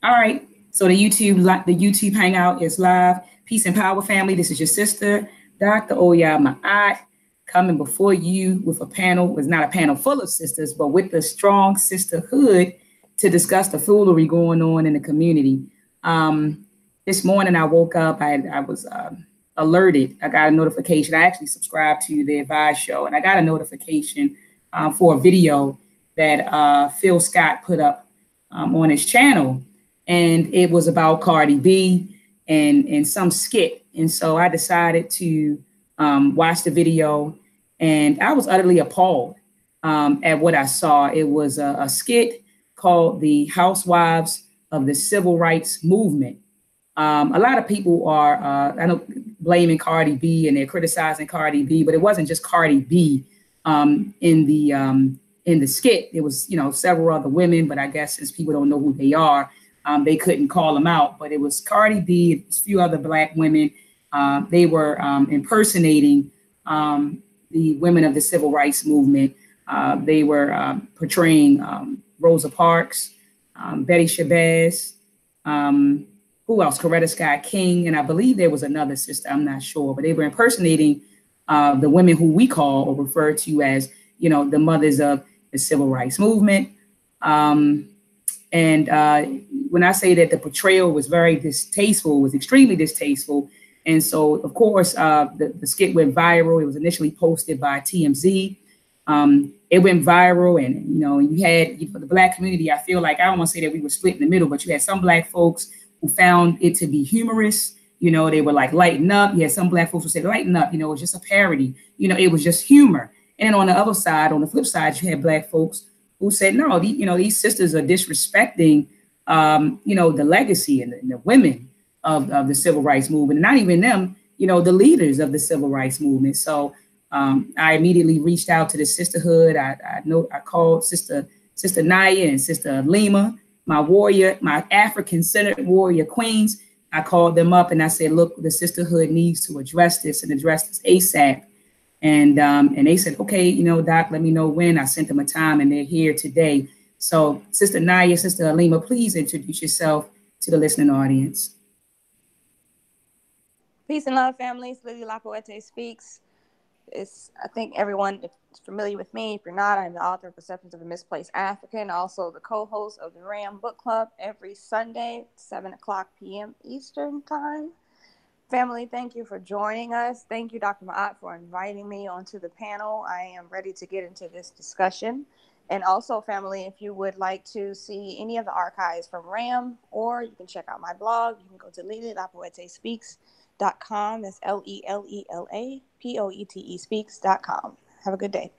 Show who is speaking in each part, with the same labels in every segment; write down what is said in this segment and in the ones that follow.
Speaker 1: All right. So the YouTube Hangout is live. Peace and power, family. This is your sister, Dr. Oya Ma'at, coming before you with a panel. It's not a panel full of sisters, but with the strong sisterhood to discuss the foolery going on in the community. This morning I woke up. I was alerted. I got a notification. I actually subscribed to the Advice Show, and I got a notification for a video that Phil Scott put up on his channel. And it was about Cardi B and some skit. And so I decided to watch the video, and I was utterly appalled at what I saw. It was a skit called The Housewives of the Civil Rights Movement. A lot of people are, I know, blaming Cardi B, and they're criticizing Cardi B, but it wasn't just Cardi B in the skit. It was, several other women, but I guess since people don't know who they are, they couldn't call them out. But it was Cardi B, it was a few other Black women. They were impersonating the women of the Civil Rights Movement. They were portraying Rosa Parks, Betty Shabazz, who else? Coretta Scott King, and I believe there was another sister, I'm not sure, but they were impersonating the women who we call or refer to as, the mothers of the Civil Rights Movement. And when I say that the portrayal was very distasteful, it was extremely distasteful. And so, of course, the skit went viral. It was initially posted by TMZ. It went viral, and, you had, for the Black community, I feel like, I don't want to say that we were split in the middle, but you had some Black folks who found it to be humorous. They were like, lighten up. You had some Black folks who said, lighten up. It was just a parody. It was just humor. And on the other side, on the flip side, you had Black folks who said, no, these sisters are disrespecting, the legacy and the women of the Civil Rights Movement, and not even them, the leaders of the Civil Rights Movement. So I immediately reached out to the sisterhood. I called Sister Naya and Sister Lima, my African-centered warrior queens. I called them up and I said, look, the sisterhood needs to address this and address this ASAP. And they said, okay, Doc, let me know when. I sent them a time, and they're here today. So Sister Naya, Sister Alima, please introduce yourself to the listening audience.
Speaker 2: Peace and love, families. Lily La Poete speaks. I think everyone is familiar with me. If you're not, I'm the author of Perceptions of a Misplaced African, also the co-host of the RAM Book Club every Sunday, 7:00 p.m. Eastern Time. Family, thank you for joining us. Thank you, Dr. Ma'at, for inviting me onto the panel. I am ready to get into this discussion. And also, family, if you would like to see any of the archives from RAM, or you can check out my blog, you can go to lelilapoetespeaks.com. That's LELELAPOETE speaks.com. Have a good day.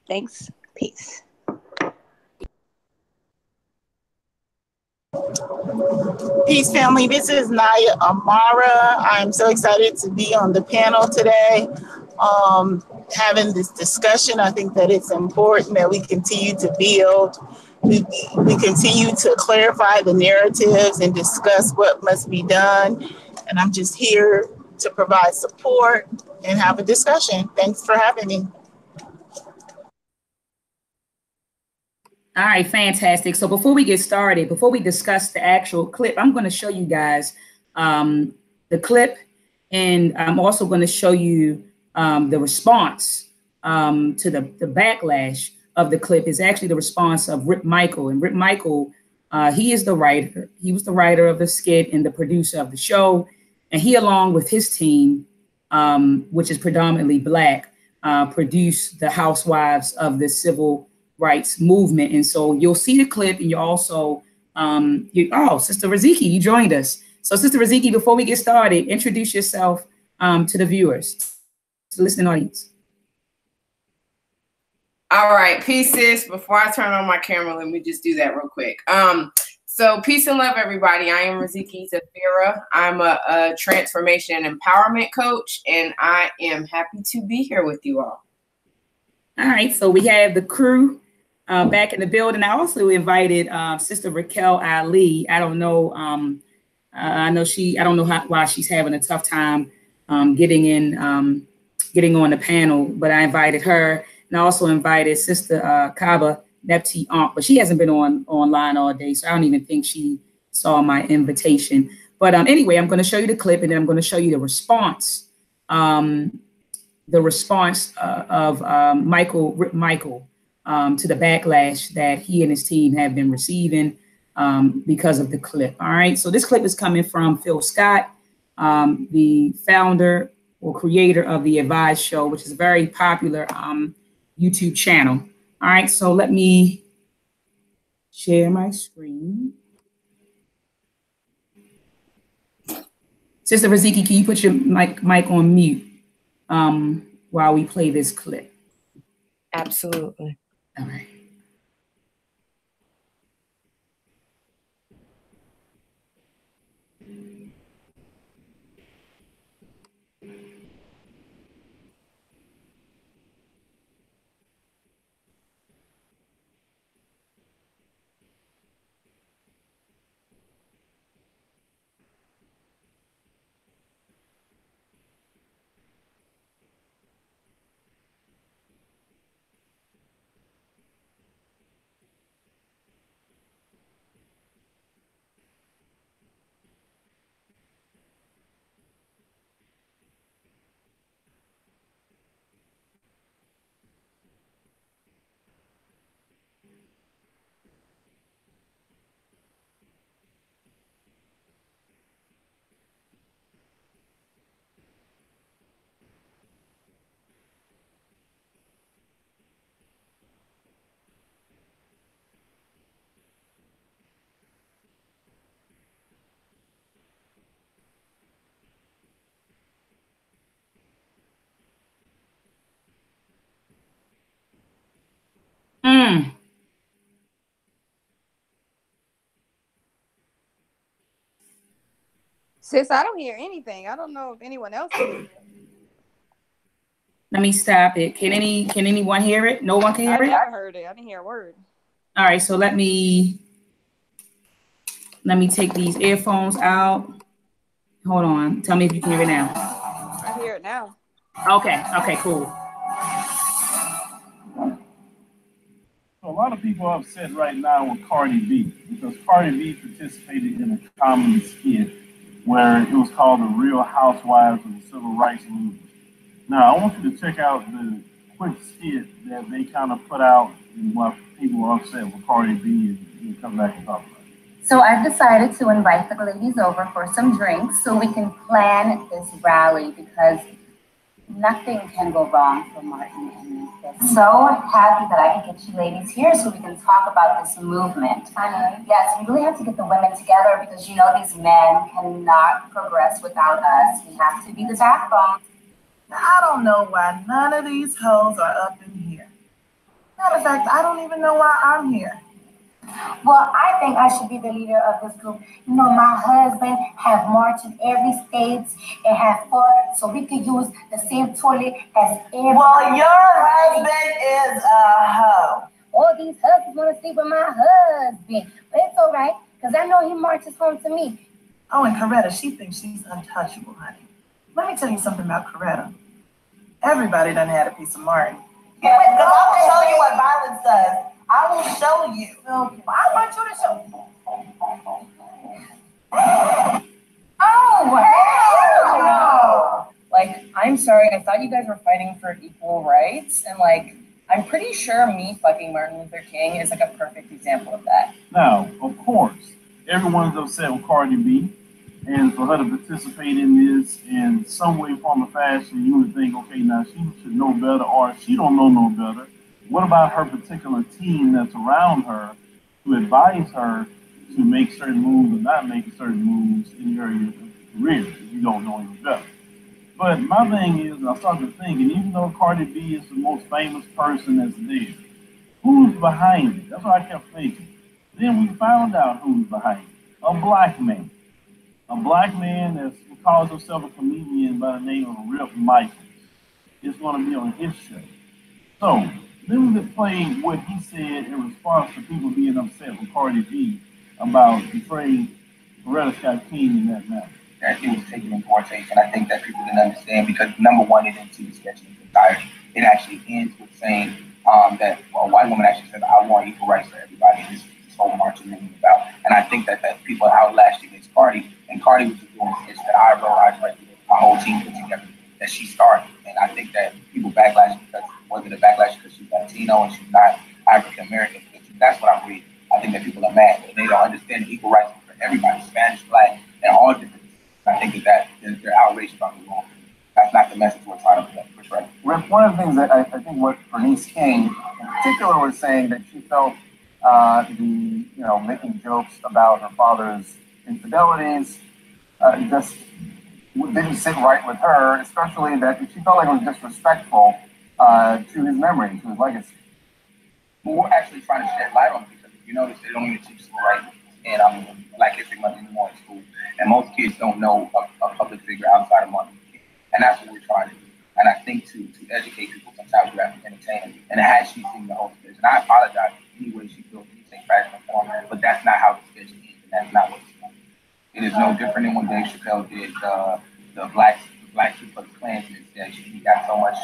Speaker 2: Thanks. Peace.
Speaker 3: Peace, family. This is Naya Amara. I'm so excited to be on the panel today, having this discussion. I think that it's important that we continue to build. We continue to clarify the narratives and discuss what must be done. And I'm just here to provide support and have a discussion. Thanks for having me.
Speaker 1: All right, fantastic. So before we get started, before we discuss the actual clip, I'm going to show you guys the clip, and I'm also going to show you the response to the backlash of the clip is actually the response of Rip Michael. And Rip Michael, he is the writer. He was the writer of the skit and the producer of the show. And he, along with his team, which is predominantly Black, produced the Housewives of the Civil Rights Movement. And so you'll see the clip, and you also, Sister Raziki, you joined us. So Sister Raziki, before we get started, introduce yourself to the viewers, to the listening audience.
Speaker 4: All right, peace, sis. Before I turn on my camera, let me just do that real quick. So peace and love, everybody. I am Raziki Zafira. I'm a transformation and empowerment coach, and I am happy to be here with you all.
Speaker 1: All right, so we have the crew back in the building. I also invited Sister Raquel Ali. I don't know. I don't know why she's having a tough time getting on the panel, but I invited her, and I also invited Sister Kaba Nepti Aunt, but she hasn't been online all day, so I don't even think she saw my invitation. But anyway, I'm going to show you the clip, and then I'm going to show you the response. Of Michael to the backlash that he and his team have been receiving because of the clip. All right. So this clip is coming from Phil Scott, the founder or creator of the Advice Show, which is a very popular YouTube channel. All right. So let me share my screen. Sister Raziki, can you put your mic on mute while we play this clip?
Speaker 4: Absolutely.
Speaker 1: All right.
Speaker 2: Sis, I don't hear anything. I don't know if anyone else can.
Speaker 1: Let me stop it. Can anyone hear it? No one can hear it?
Speaker 2: I never heard it. I didn't hear a word.
Speaker 1: All right, so let me take these earphones out. Hold on. Tell me if you can hear it now.
Speaker 2: I hear it now.
Speaker 1: Okay, cool.
Speaker 5: So a lot of people are upset right now with Cardi B because Cardi B participated in a comedy skit where it was called The Real Housewives of the Civil Rights Movement. Now, I want you to check out the quick skit that they kind of put out and why people are upset with Cardi B, and we'll come back and talk about it.
Speaker 6: So I've decided to invite the ladies over for some drinks so we can plan this rally because nothing can go wrong for Martin and me. So happy that I can get you ladies here so we can talk about this movement. Yes, we really have to get the women together because you know these men cannot progress without us. We have to be the backbone.
Speaker 3: I don't know why none of these hoes are up in here. Matter of fact, I don't even know why I'm here.
Speaker 6: Well, I think I should be the leader of this group. You know, my husband have marched in every state and have fought, so we could use the same toilet as every.
Speaker 3: Well, your husband is a hoe.
Speaker 6: All these husbands want to sleep with my husband, but it's all right because I know he marches home to me.
Speaker 3: Oh, and Coretta, she thinks she's untouchable, honey. Let me tell you something about Coretta. Everybody done had a piece of Martin.
Speaker 7: Yeah, because I will show you what violence does. I will show you.
Speaker 6: Okay, well, I want you to show.
Speaker 7: Oh,
Speaker 6: hell no.
Speaker 8: Like, I'm sorry, I thought you guys were fighting for equal rights, and like, I'm pretty sure me fucking Martin Luther King is like a perfect example of that.
Speaker 5: Now, of course, everyone's upset with Cardi B, and for her to participate in this in some way, form, or fashion, you would think, okay, now she should know better, or she don't know no better. What about her particular team that's around her to advise her to make certain moves or not make certain moves in your career if you don't know any better? But my thing is, I started thinking, even though Cardi B is the most famous person that's there, who's behind it? That's what I kept thinking. Then we found out who's behind it. A black man. A black man that calls himself a comedian by the name of Rip Michaels. Is going to be on his show. So, then we play what he said in response to people being upset with Cardi B about betraying Coretta Scott King in that matter.
Speaker 9: That it was taken in poor taste, and I think that people didn't understand because number one, it didn't see the sketch in its entirety. It actually ends with saying that a white woman actually said, "I want equal rights for everybody." This whole march is about, and I think that people out Cardi was just doing skits that I wrote, I directed, my whole team put together, that she started. And I think that people backlash because wasn't a backlash because she's Latino and she's not African American. That's what I'm reading. I think that people are mad and they don't understand equal rights for everybody, Spanish, Black, and all different. I think that they're outraged about the law. That's not the message we're trying to portray.
Speaker 10: One of the things that I think what Bernice King in particular was saying, that she felt making jokes about her father's infidelities just didn't sit right with her, especially that she felt like it was disrespectful to his memory, to his legacy.
Speaker 9: Well, we're actually trying to shed light on it because if you notice, they don't even teach civil rights and Black History Month anymore in school. And most kids don't know a public figure outside of Martin Luther King. And that's what we're trying to do. And I think to educate people, sometimes we have to entertain them. And had she seen the whole sketch, and I apologize in any way she feels anything fashion form, but that's not how the sketch ends, and that's not what it's for. It is no different than when Dave Chappelle did the Black Ku Klux Klansman sketch. He got so much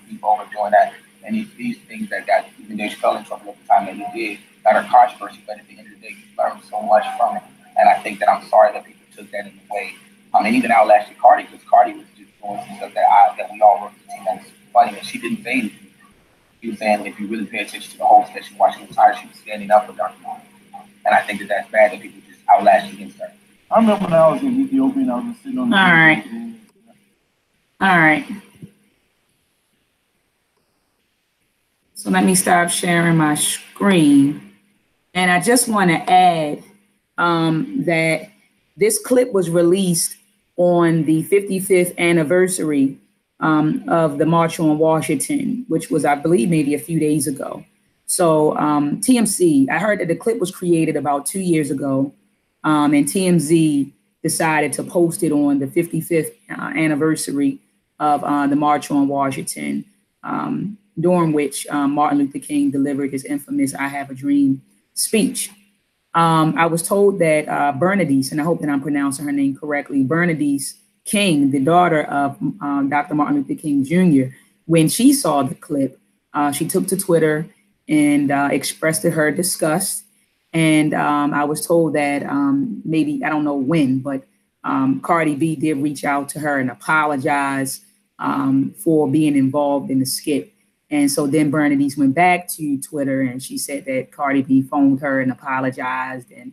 Speaker 9: beef over doing that. And these things that got even Dave Chappelle in trouble at the time that he did, that are controversy, but at the end of the day, you learn so much from it. And I think that I'm sorry that people took that in the way. And even outlasted Cardi, because Cardi was just doing some stuff that we all wrote the team that was funny, and she didn't say anything. She was saying, if you really pay attention to the whole sketch and watching the entire, she was standing up for Dr. Martin. And I think that that's bad that people just outlashed against her.
Speaker 5: I remember when I was in Ethiopia and I was sitting on the
Speaker 1: All right. So let me stop sharing my screen. And I just want to add that this clip was released on the 55th anniversary of the March on Washington, which was, I believe, maybe a few days ago. So TMZ, I heard that the clip was created about 2 years ago, and TMZ decided to post it on the 55th anniversary of the March on Washington, during which Martin Luther King delivered his infamous "I Have a Dream" speech. I was told that Bernice, and I hope that I'm pronouncing her name correctly, Bernice King, the daughter of Dr. Martin Luther King Jr., when she saw the clip, she took to Twitter and expressed her disgust. And I was told that maybe, I don't know when, but Cardi B did reach out to her and apologize for being involved in the skit. And so then Bernice went back to Twitter and she said that Cardi B phoned her and apologized, and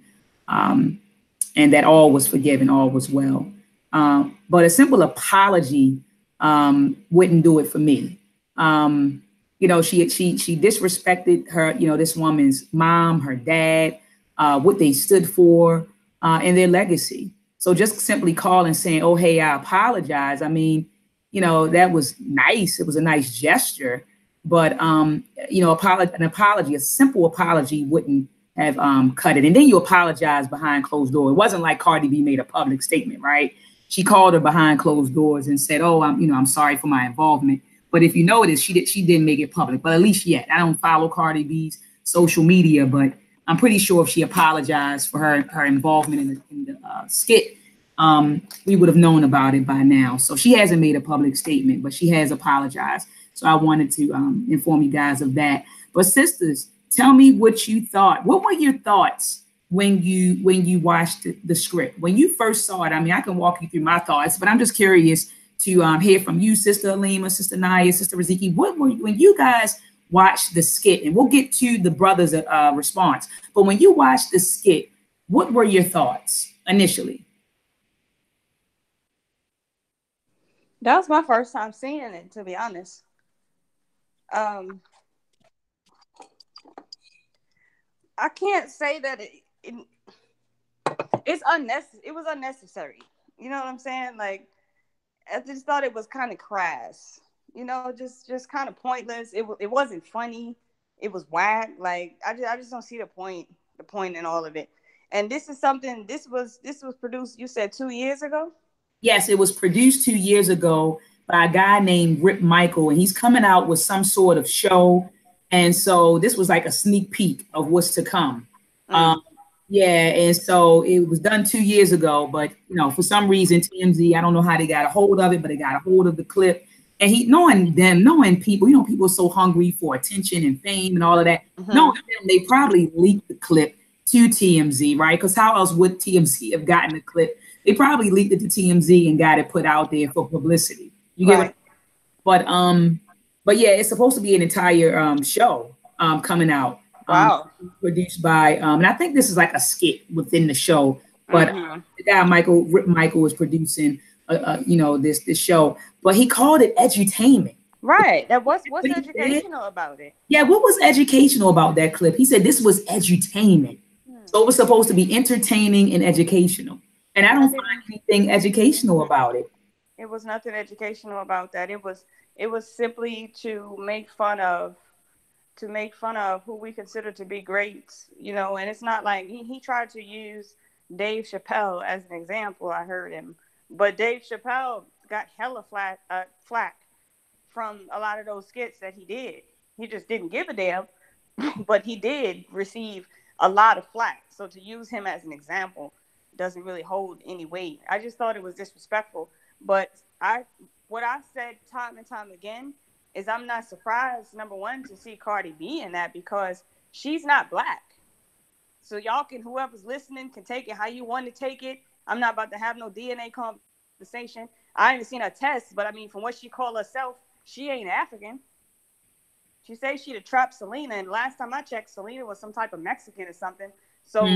Speaker 1: that all was forgiven, all was well. But a simple apology wouldn't do it for me. She disrespected her, this woman's mom, her dad, what they stood for, and their legacy. So just simply calling saying, "Oh, hey, I apologize." I mean, that was nice. It was a nice gesture. But, an apology, a simple apology wouldn't have cut it. And then you apologize behind closed doors. It wasn't like Cardi B made a public statement, right? She called her behind closed doors and said, "Oh, I'm sorry for my involvement." But if you notice, she didn't make it public. But at least yet, I don't follow Cardi B's social media, but I'm pretty sure if she apologized for her involvement in the skit, we would have known about it by now. So she hasn't made a public statement, but she has apologized. So I wanted to inform you guys of that. But sisters, tell me what you thought. What were your thoughts when you watched the script? When you first saw it, I mean, I can walk you through my thoughts, but I'm just curious to hear from you, Sister Alima, Sister Naya, Sister Riziki. When you guys watched the skit, and we'll get to the brothers' response, but when you watched the skit, what were your thoughts initially?
Speaker 2: That was my first time seeing it, to be honest. I can't say that it's unnecessary. It was unnecessary. You know what I'm saying? Like, I just thought it was kind of crass. Just kind of pointless. It wasn't funny. It was whack. Like, I just don't see the point in all of it. And this is something. This was produced, you said, 2 years ago?
Speaker 1: Yes, it was produced 2 years ago by a guy named Rip Michael, and he's coming out with some sort of show. And so this was like a sneak peek of what's to come. And so it was done 2 years ago, but for some reason, TMZ, I don't know how they got a hold of it, but they got a hold of the clip. And knowing people, people are so hungry for attention and fame and all of that. Knowing them, they probably leaked the clip to TMZ, right? Because how else would TMZ have gotten the clip? They probably leaked it to TMZ and got it put out there for publicity. You get
Speaker 2: Right.
Speaker 1: it? But yeah, it's supposed to be an entire show coming out.
Speaker 2: Wow.
Speaker 1: Produced by and I think this is like a skit within the show. But the guy Michael is producing this show. But he called it edutainment.
Speaker 2: Right. What's educational about it?
Speaker 1: Yeah, what was educational about that clip? He said this was edutainment. So it was supposed to be entertaining and educational. And I don't find anything educational about it.
Speaker 2: It was nothing educational about that. It was simply to make fun of who we consider to be greats, and it's not like he tried to use Dave Chappelle as an example. I heard him, but Dave Chappelle got hella flack from a lot of those skits that he did. He just didn't give a damn, but he did receive a lot of flack. So to use him as an example doesn't really hold any weight. I just thought it was disrespectful. But what I said time and time again is I'm not surprised, number one, to see Cardi B in that because she's not black. So y'all whoever's listening can take it how you want to take it. I'm not about to have no DNA conversation. I ain't seen her test, but I mean, from what she called herself, she ain't African. She says she'd have trapped Selena, and last time I checked, Selena was some type of Mexican or something. So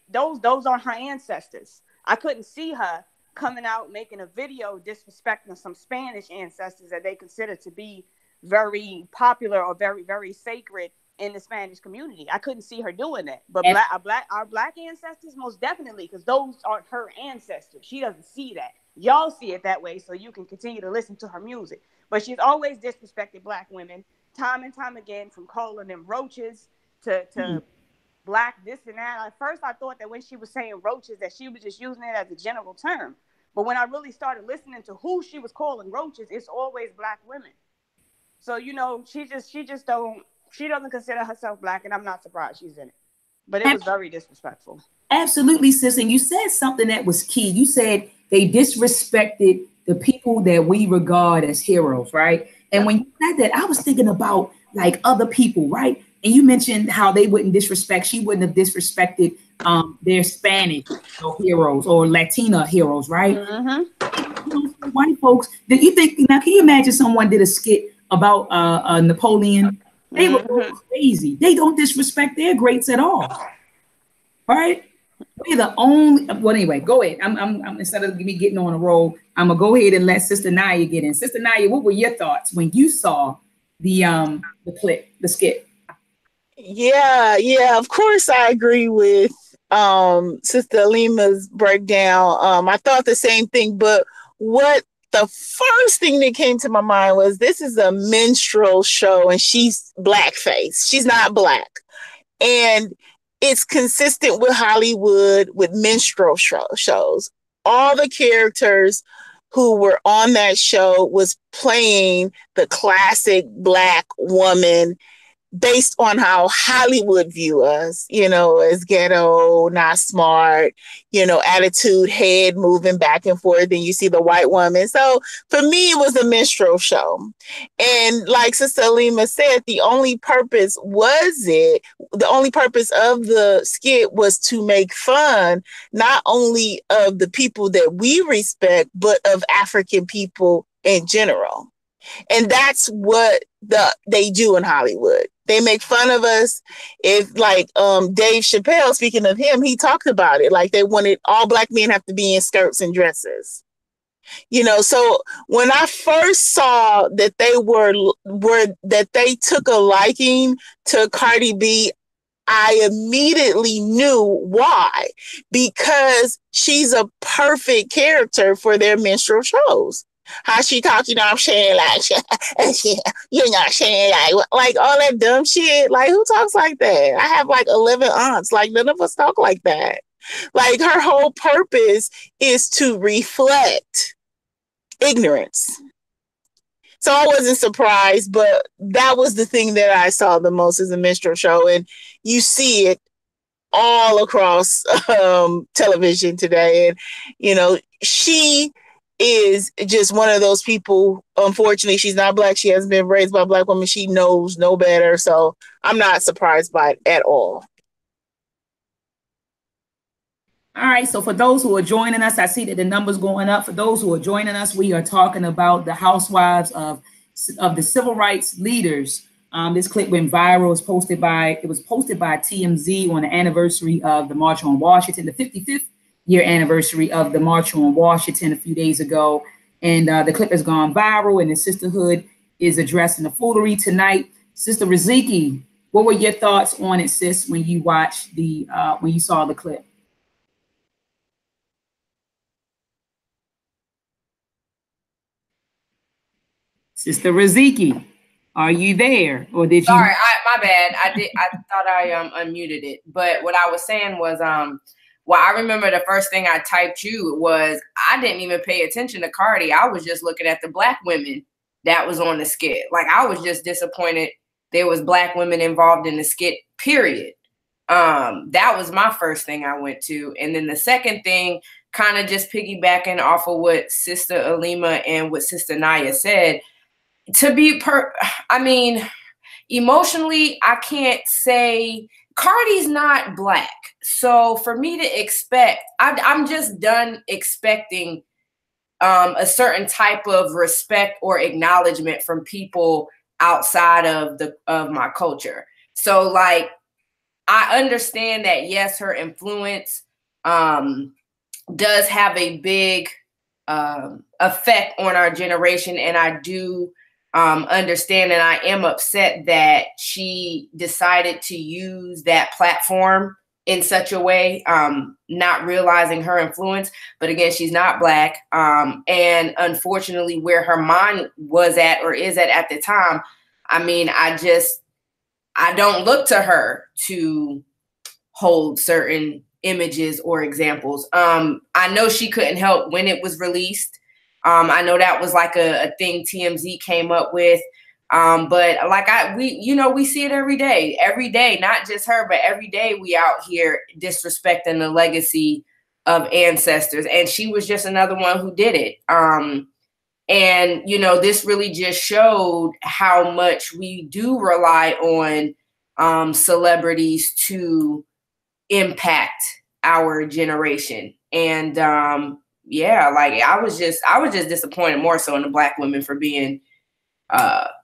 Speaker 2: those aren't her ancestors. I couldn't see her coming out making a video disrespecting some Spanish ancestors that they consider to be very popular or very, very sacred in the Spanish community. I couldn't see her doing that. But our black ancestors, most definitely, because those aren't her ancestors. She doesn't see that. Y'all see it that way, so you can continue to listen to her music. But she's always disrespected black women time and time again, from calling them roaches to black this and that. At first, I thought that when she was saying roaches, that she was just using it as a general term. But when I really started listening to who she was calling roaches, it's always black women. So, she doesn't consider herself black, and I'm not surprised she's in it. But it was very disrespectful.
Speaker 1: Absolutely, sis. And you said something that was key. You said they disrespected the people that we regard as heroes, right? And when you said that, I was thinking about like other people, right? And you mentioned how they wouldn't disrespect. She wouldn't have disrespected their Spanish heroes or Latina heroes, right? White folks. Did you think? Now, can you imagine someone did a skit about Napoleon? They would go crazy. They don't disrespect their greats at all, right? We're the only. Well, anyway, go ahead. I'm instead of me getting on a roll, I'm gonna go ahead and let Sister Naya get in. Sister Naya, what were your thoughts when you saw the clip, the skit?
Speaker 3: Yeah, of course I agree with Sister Alima's breakdown. I thought the same thing, but what the first thing that came to my mind was this is a minstrel show and she's blackface. She's not black. And it's consistent with Hollywood, with minstrel shows. All the characters who were on that show was playing the classic black woman based on how Hollywood view us, as ghetto, not smart, attitude, head moving back and forth. And you see the white woman. So for me, it was a minstrel show. And like Sister Alima said, the only purpose of the skit was to make fun, not only of the people that we respect, but of African people in general. And that's what they do in Hollywood. They make fun of us. If Dave Chappelle, speaking of him, he talked about it. Like they wanted all black men have to be in skirts and dresses. So when I first saw that they took a liking to Cardi B, I immediately knew why. Because she's a perfect character for their minstrel shows. How she talk, I'm saying you're not saying like all that dumb shit. Like who talks like that? I have 11 aunts. Like none of us talk like that. Like her whole purpose is to reflect ignorance. So I wasn't surprised, but that was the thing that I saw the most as a minstrel show. And you see it all across television today. And, she is just one of those people. Unfortunately, she's not Black. She hasn't been raised by a Black woman. She knows no better. So I'm not surprised by it at all.
Speaker 1: All right, so for those who are joining us, I see that the numbers going up. For those who are joining us, we are talking about the Housewives of the civil rights leaders. This clip went viral. It was posted by TMZ on the anniversary of the March on Washington, the 55th year anniversary of the March on Washington a few days ago. And the clip has gone viral, and the sisterhood is addressing the foolery tonight. Sister Riziki, what were your thoughts on it, sis, when you watched when you saw the clip? Sister Riziki, are you there, or did you?
Speaker 4: Sorry, my bad. I thought I unmuted it. But what I was saying was, well, I remember the first thing I typed you was I didn't even pay attention to Cardi. I was just looking at the Black women that was on the skit. Like, I was just disappointed there was Black women involved in the skit. Period. That was my first thing I went to, and then the second thing, kind of just piggybacking off of what Sister Alima and what Sister Naya said. I mean, emotionally, I can't say Cardi's not Black. So for me to expect, I'm just done expecting a certain type of respect or acknowledgement from people outside of my culture. So like, I understand that, yes, her influence does have a big effect on our generation, and I do understand, and I am upset that she decided to use that platform in such a way, not realizing her influence. But again, she's not Black. And unfortunately, where her mind was at or is at the time, I mean, I don't look to her to hold certain images or examples. I know she couldn't help when it was released. I know that was like a thing TMZ came up with. But like we see it every day, not just her, but every day we out here disrespecting the legacy of ancestors. And she was just another one who did it. And, this really just showed how much we do rely on celebrities to impact our generation. And yeah, like I was just disappointed more so in the Black women for being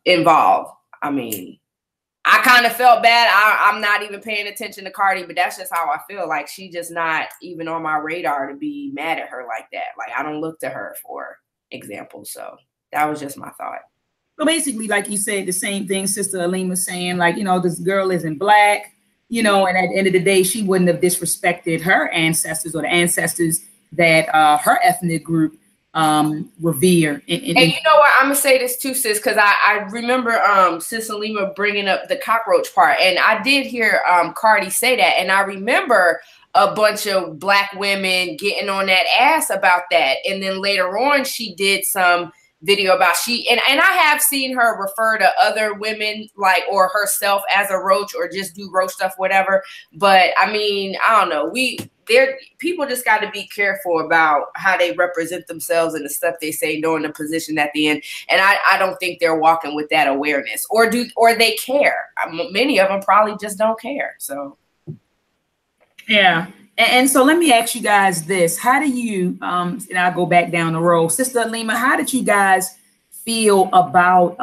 Speaker 4: involved. I mean, I kind of felt bad. I'm not even paying attention to Cardi, but that's just how I feel. Like, she just not even on my radar to be mad at her like that. Like, I don't look to her for example. So that was just my thought.
Speaker 1: So basically, like you said, the same thing Sister Alima saying, like, this girl isn't Black, and at the end of the day, she wouldn't have disrespected her ancestors or the ancestors that her ethnic group revere. And
Speaker 4: you know what? I'm gonna say this too, sis, because I remember Sis Alima bringing up the cockroach part, and I did hear Cardi say that, and I remember a bunch of Black women getting on that ass about that, and then later on she did some video about and I have seen her refer to other women like or herself as a roach or just do roach stuff, whatever. But I mean, I don't know. People just got to be careful about how they represent themselves and the stuff they say, knowing the position at the end. And I don't think they're walking with that awareness, or they care. Many of them probably just don't care. So
Speaker 1: yeah. And so let me ask you guys this. How do you, and I'll go back down the road. Sister Alima, how did you guys feel about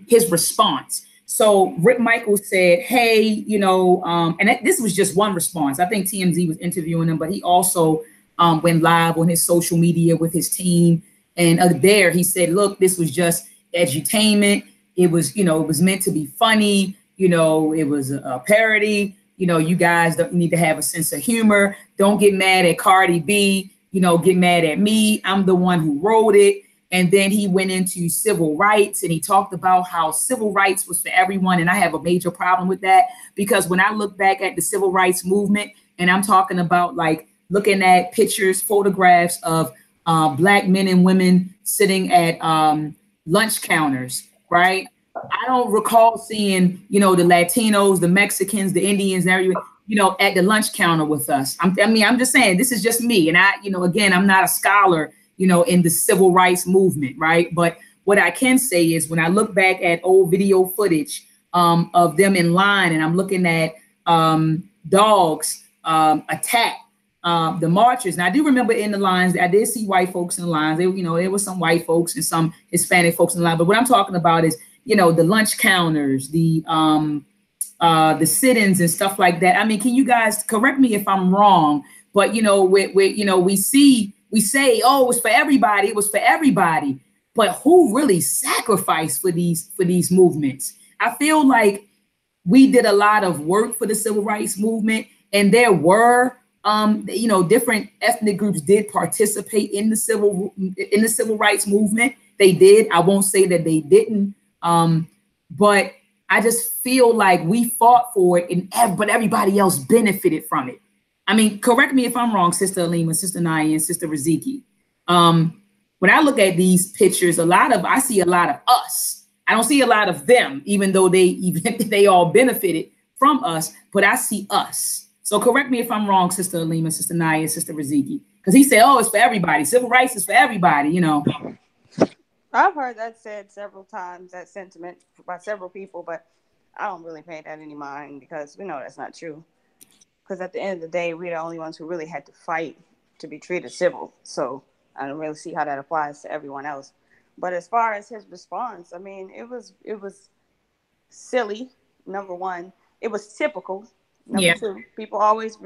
Speaker 1: his response? So Rick Michaels said, hey, this was just one response. I think TMZ was interviewing him, but he also went live on his social media with his team. And there he said, look, this was just edutainment. It was, it was meant to be funny. It was a parody. You guys don't need to have a sense of humor. Don't get mad at Cardi B. Get mad at me. I'm the one who wrote it. And then he went into civil rights, and he talked about how civil rights was for everyone. And I have a major problem with that, because when I look back at the civil rights movement, and I'm talking about like looking at pictures, photographs of Black men and women sitting at lunch counters, right? I don't recall seeing, the Latinos, the Mexicans, the Indians, and everyone, at the lunch counter with us. I'm just saying, this is just me. And again, I'm not a scholar in the civil rights movement, right? But what I can say is when I look back at old video footage of them in line, and I'm looking at dogs attack the marchers. And I do remember in the lines, I did see white folks in the lines. There was some white folks and some Hispanic folks in the line. But what I'm talking about is, the lunch counters, the sit-ins and stuff like that. I mean, can you guys correct me if I'm wrong? But we say, oh, it was for everybody. It was for everybody. But who really sacrificed for these movements? I feel like we did a lot of work for the civil rights movement, and there were different ethnic groups did participate in the civil rights movement. They did. I won't say that they didn't. But I just feel like we fought for it, but everybody else benefited from it. I mean, correct me if I'm wrong, Sister Alima, Sister Naya, and Sister Riziki. When I look at these pictures, I see a lot of us. I don't see a lot of them, even though they all benefited from us, but I see us. So correct me if I'm wrong, Sister Alima, Sister Naya, Sister Riziki, because he said, oh, it's for everybody. Civil rights is for everybody,
Speaker 2: I've heard that said several times, that sentiment by several people, but I don't really pay that any mind because we know that's not true. Because at the end of the day, we're the only ones who really had to fight to be treated civil. So I don't really see how that applies to everyone else. But as far as his response, I mean, it was silly, number one. It was typical, number two. People always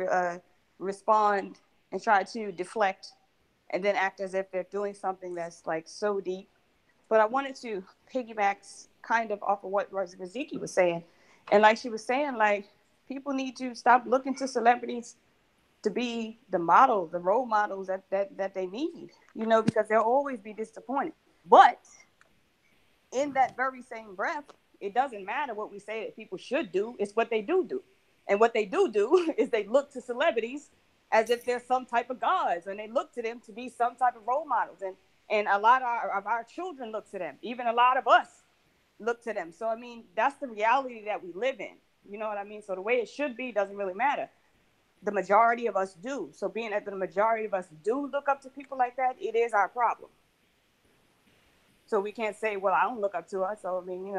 Speaker 2: respond and try to deflect and then act as if they're doing something that's like so deep. But I wanted to piggyback kind of off of what Riziki was saying. And like she was saying, like, people need to stop looking to celebrities to be the model, the role models that they need, because they'll always be disappointed. But in that very same breath, it doesn't matter what we say that people should do. It's what they do. And what they do is they look to celebrities as if they're some type of gods, and they look to them to be some type of role models. And a lot of our children look to them. Even a lot of us look to them. So, I mean, that's the reality that we live in. You know what I mean? So the way it should be doesn't really matter. The majority of us do. So being that the majority of us do look up to people like that, it is our problem. So we can't say, well, I don't look up to us. So, I mean,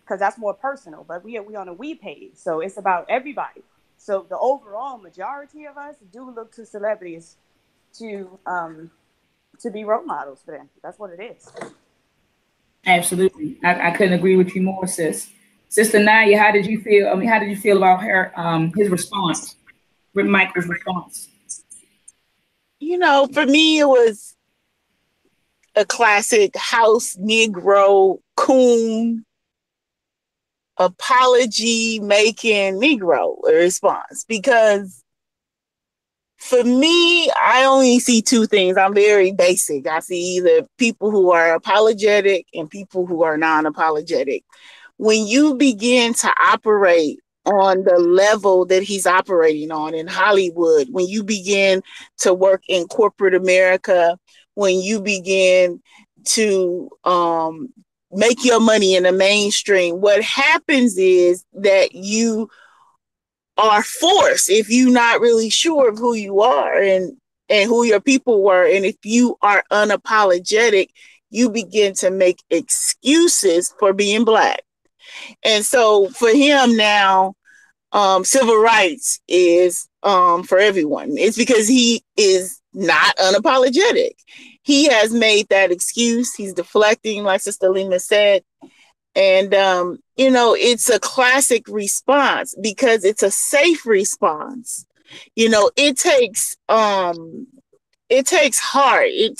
Speaker 2: because that's more personal. But we on a we page. So it's about everybody. So the overall majority of us do look to celebrities to be role models for them. That's what it is.
Speaker 1: Absolutely. I couldn't agree with you more, sis. Sister Naya, how did you feel? I mean, how did you feel about his response, with Michael's response?
Speaker 3: For me, it was a classic house Negro coon apology making Negro response, because for me, I only see two things. I'm very basic. I see either people who are apologetic and people who are non-apologetic. When you begin to operate on the level that he's operating on in Hollywood, when you begin to work in corporate America, when you begin to make your money in the mainstream, what happens is that you are forced, if you're not really sure of who you are and who your people were, and if you are unapologetic, you begin to make excuses for being Black. And so for him now, civil rights is for everyone. It's because he is not unapologetic. He has made that excuse. He's deflecting, like Sister Lima said. And, it's a classic response because it's a safe response. It takes heart. It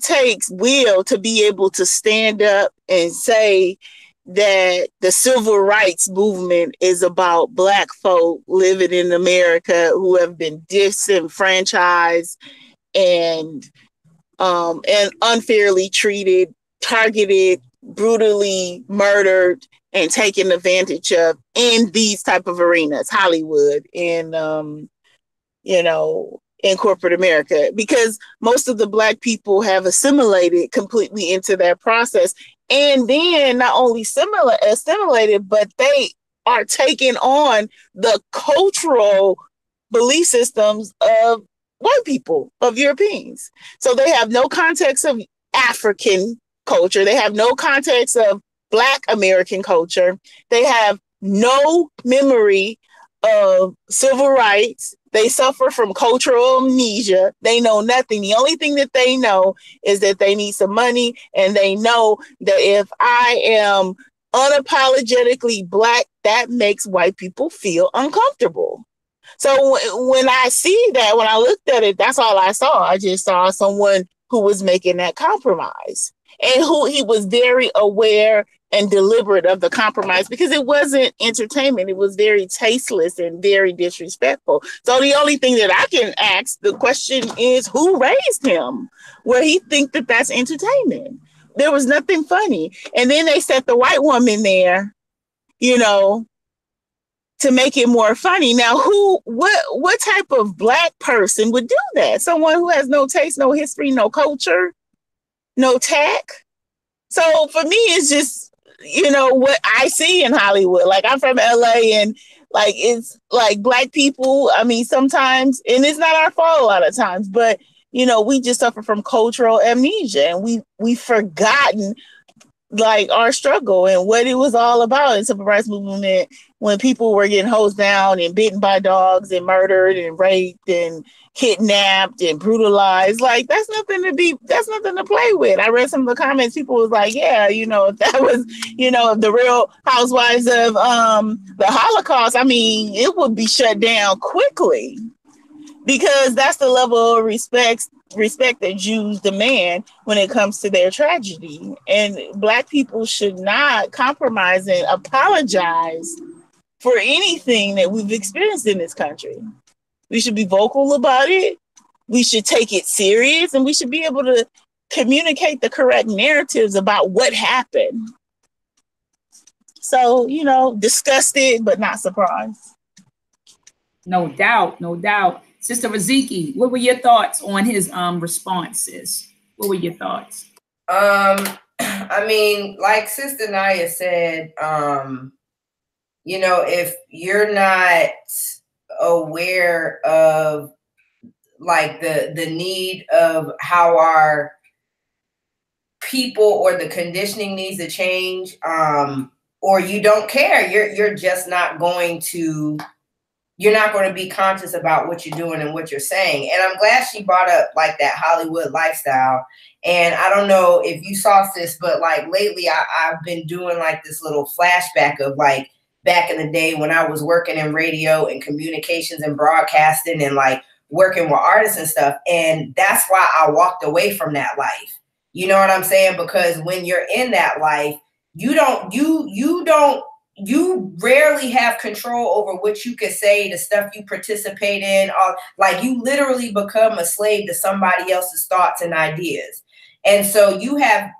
Speaker 3: takes will to be able to stand up and say that the civil rights movement is about Black folk living in America who have been disenfranchised and unfairly treated, targeted, brutally murdered, and taken advantage of in these type of arenas, Hollywood and in corporate America, because most of the Black people have assimilated completely into that process. And then not only assimilated, but they are taking on the cultural belief systems of white people, of Europeans. So they have no context of African culture. They have no context of Black American culture. They have no memory of civil rights. They suffer from cultural amnesia. They know nothing. The only thing that they know is that they need some money, and they know that if I am unapologetically Black, that makes white people feel uncomfortable. So when I see that, when I looked at it, that's all I saw. I just saw someone who was making that compromise, and who he was very aware and deliberate of the compromise, because it wasn't entertainment. It was very tasteless and very disrespectful. So the only thing that I can ask the question is, who raised him where he think that that's entertainment? There was nothing funny. And then they set the white woman there, you know, to make it more funny. Now, what type of Black person would do that? Someone who has no taste, no history, no culture, no tact. So for me, it's just, you know, what I see in Hollywood. Like, I'm from LA, and like, it's like Black people, I mean, sometimes, and it's not our fault a lot of times, but you know, we just suffer from cultural amnesia, and we've forgotten like our struggle and what it was all about in civil rights movement, when people were getting hosed down and bitten by dogs and murdered and raped and kidnapped and brutalized. Like, that's nothing to play with. I read some of the comments. People was like, yeah, you know, if that was, you know, if the Real Housewives of the Holocaust, I mean, it would be shut down quickly, because that's the level of respect that Jews demand when it comes to their tragedy. And Black people should not compromise and apologize for anything that we've experienced in this country. We should be vocal about it. We should take it serious, and we should be able to communicate the correct narratives about what happened. So, you know, disgusted, but not surprised.
Speaker 1: No doubt, no doubt. Sister Raziki, what were your thoughts on his responses? What were your thoughts?
Speaker 4: I mean, like Sister Naya said, you know, if you're not aware of like the need of how our people or the conditioning needs to change, or you don't care, you're just not going to. You're not going to be conscious about what you're doing and what you're saying. And I'm glad she brought up like that Hollywood lifestyle. And I don't know if you saw this, but like lately I've been doing like this little flashback of like back in the day when I was working in radio and communications and broadcasting and like working with artists and stuff. And that's why I walked away from that life. You know what I'm saying? Because when you're in that life, you rarely have control over what you can say, the stuff you participate in, or like you literally become a slave to somebody else's thoughts and ideas. And so you have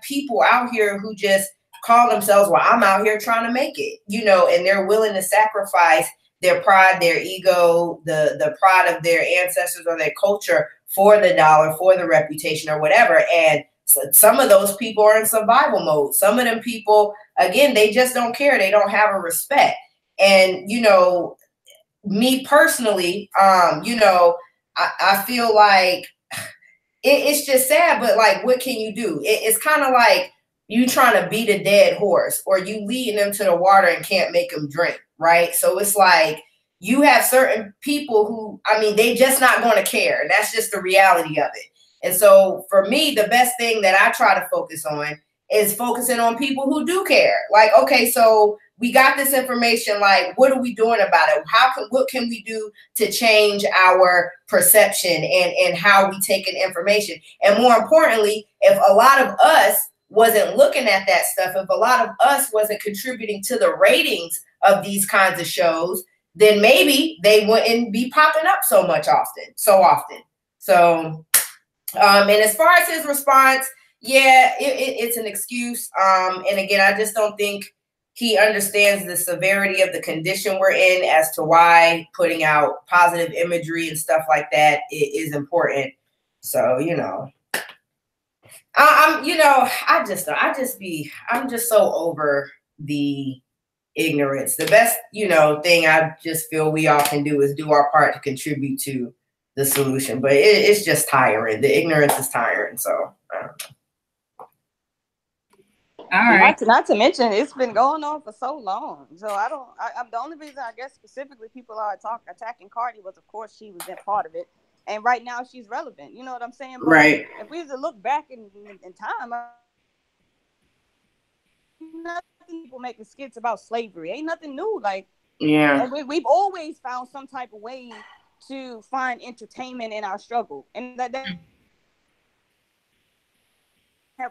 Speaker 4: people out here who just call themselves, well, I'm out here trying to make it, you know, and they're willing to sacrifice their pride, their ego, the pride of their ancestors or their culture for the dollar, for the reputation or whatever. And some of those people are in survival mode. Some of them people, again, they just don't care. They don't have a respect. And, you know, me personally, you know, I feel like it's just sad, but like, what can you do? It's kind of like you trying to beat a dead horse, or you leading them to the water and can't make them drink, right? So it's like you have certain people who, I mean, they just not going to care. And that's just the reality of it. And so for me, the best thing that I try to focus on is focusing on people who do care. Like, okay, so we got this information, like, what are we doing about it? What can we do to change our perception and how we take in information? And more importantly, if a lot of us wasn't looking at that stuff, if a lot of us wasn't contributing to the ratings of these kinds of shows, then maybe they wouldn't be popping up so often. So, and as far as his response, yeah, it's an excuse. And again, I just don't think he understands the severity of the condition we're in as to why putting out positive imagery and stuff like that is important. So, you know, I'm just so over the ignorance. The best, you know, thing I just feel we all can do is do our part to contribute to the solution. But it's just tiring. The ignorance is tiring. So I don't know.
Speaker 1: All right.
Speaker 2: Not to mention, it's been going on for so long. So I'm the only reason I guess specifically people are attacking Cardi was, of course, she was in part of it, and right now she's relevant. You know what I'm saying? But
Speaker 4: right.
Speaker 2: If we were to look back in time, nothing people making skits about slavery ain't nothing new. Like,
Speaker 4: yeah,
Speaker 2: we've always found some type of way to find entertainment in our struggle, and that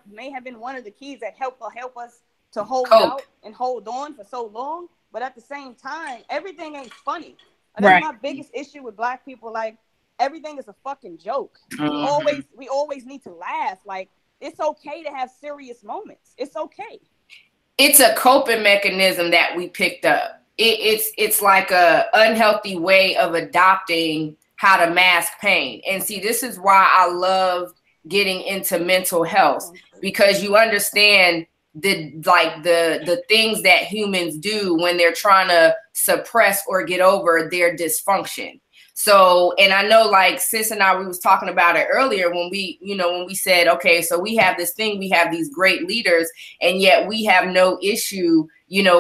Speaker 2: may have been one of the keys that help us to hold out and hold on for so long. But at the same time, everything ain't funny. That's my biggest issue with Black people. Like, everything is a fucking joke. We always need to laugh. Like, it's okay to have serious moments. It's okay.
Speaker 4: It's a coping mechanism that we picked up. It's like a unhealthy way of adopting how to mask pain. And see, this is why I love getting into mental health, because you understand the things that humans do when they're trying to suppress or get over their dysfunction. So, and I know, like Sis and I, we was talking about it earlier when we said, okay, so we have this thing, we have these great leaders, and yet we have no issue,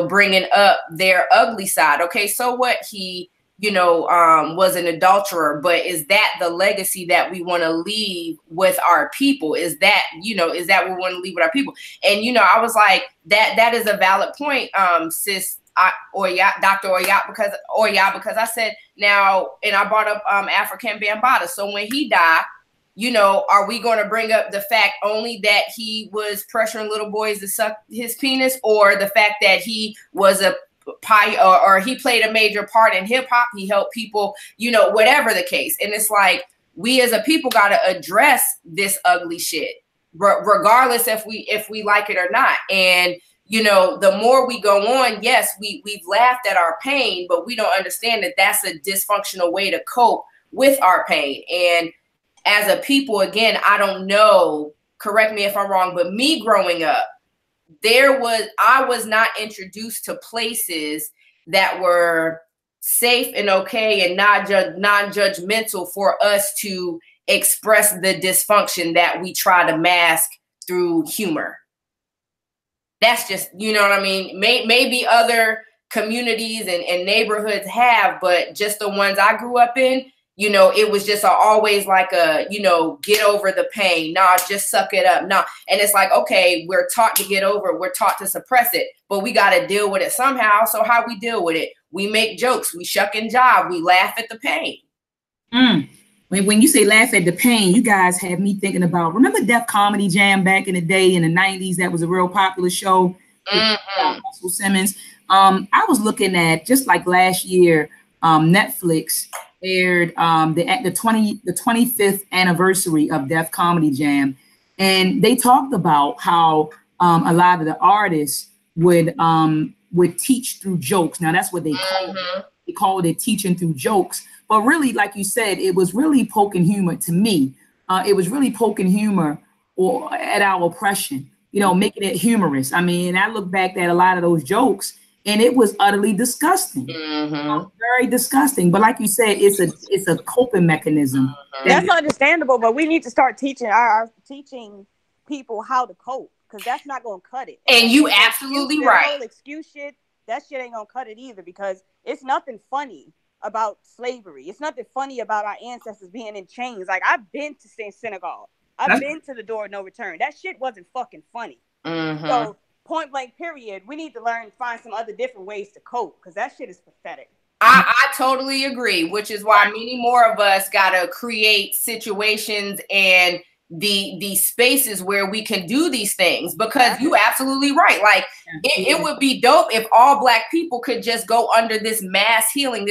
Speaker 4: bringing up their ugly side. Okay, so what, he was an adulterer, but is that the legacy that we want to leave with our people? Is that what we want to leave with our people? And, I was like, that is a valid point, Sis, Dr. Oyat, because I said now, and I brought up African Bambaataa. So when he died, are we going to bring up the fact only that he was pressuring little boys to suck his penis, or the fact that he was a or he played a major part in hip hop, he helped people, whatever the case. And it's like, we as a people got to address this ugly shit, regardless if we like it or not. And the more we go on, yes, we've laughed at our pain, but we don't understand that that's a dysfunctional way to cope with our pain. And as a people, again, I don't know, correct me if I'm wrong, but me growing up, I was not introduced to places that were safe and okay and non-judgmental for us to express the dysfunction that we try to mask through humor. That's just, you know what I mean? Maybe other communities and neighborhoods have, but just the ones I grew up in, it was just always like get over the pain. Nah, just suck it up. Nah. And it's like, okay, we're taught to get over it. We're taught to suppress it, but we got to deal with it somehow. So how we deal with it? We make jokes. We shuck and jive. We laugh at the pain.
Speaker 1: When you say laugh at the pain, you guys have me thinking about, remember Def Comedy Jam back in the day in the 90s? That was a real popular show. Russell Simmons. I was looking at, just like last year, Netflix aired the 25th anniversary of Def Comedy Jam. And they talked about how a lot of the artists would teach through jokes. Now that's what they called it. They called it teaching through jokes. But really, like you said, it was really poking humor to me. It was really poking humor at our oppression, making it humorous. I mean, I look back at a lot of those jokes, and it was utterly disgusting, very disgusting. But like you said, it's a coping mechanism.
Speaker 2: That's understandable, but we need to start teaching people how to cope, because that's not going to cut it.
Speaker 4: And you absolutely right.
Speaker 2: The whole excuse shit, that shit ain't going to cut it either, because it's nothing funny about slavery. It's nothing funny about our ancestors being in chains. Like, I've been to synagogue. I've been to the door of no return. That shit wasn't fucking funny. So point blank period, we need to find some other different ways to cope, because that shit is pathetic.
Speaker 4: I totally agree, which is why many more of us got to create situations and the spaces where we can do these things, because you absolutely right. Like, it would be dope if all Black people could just go under this mass healing,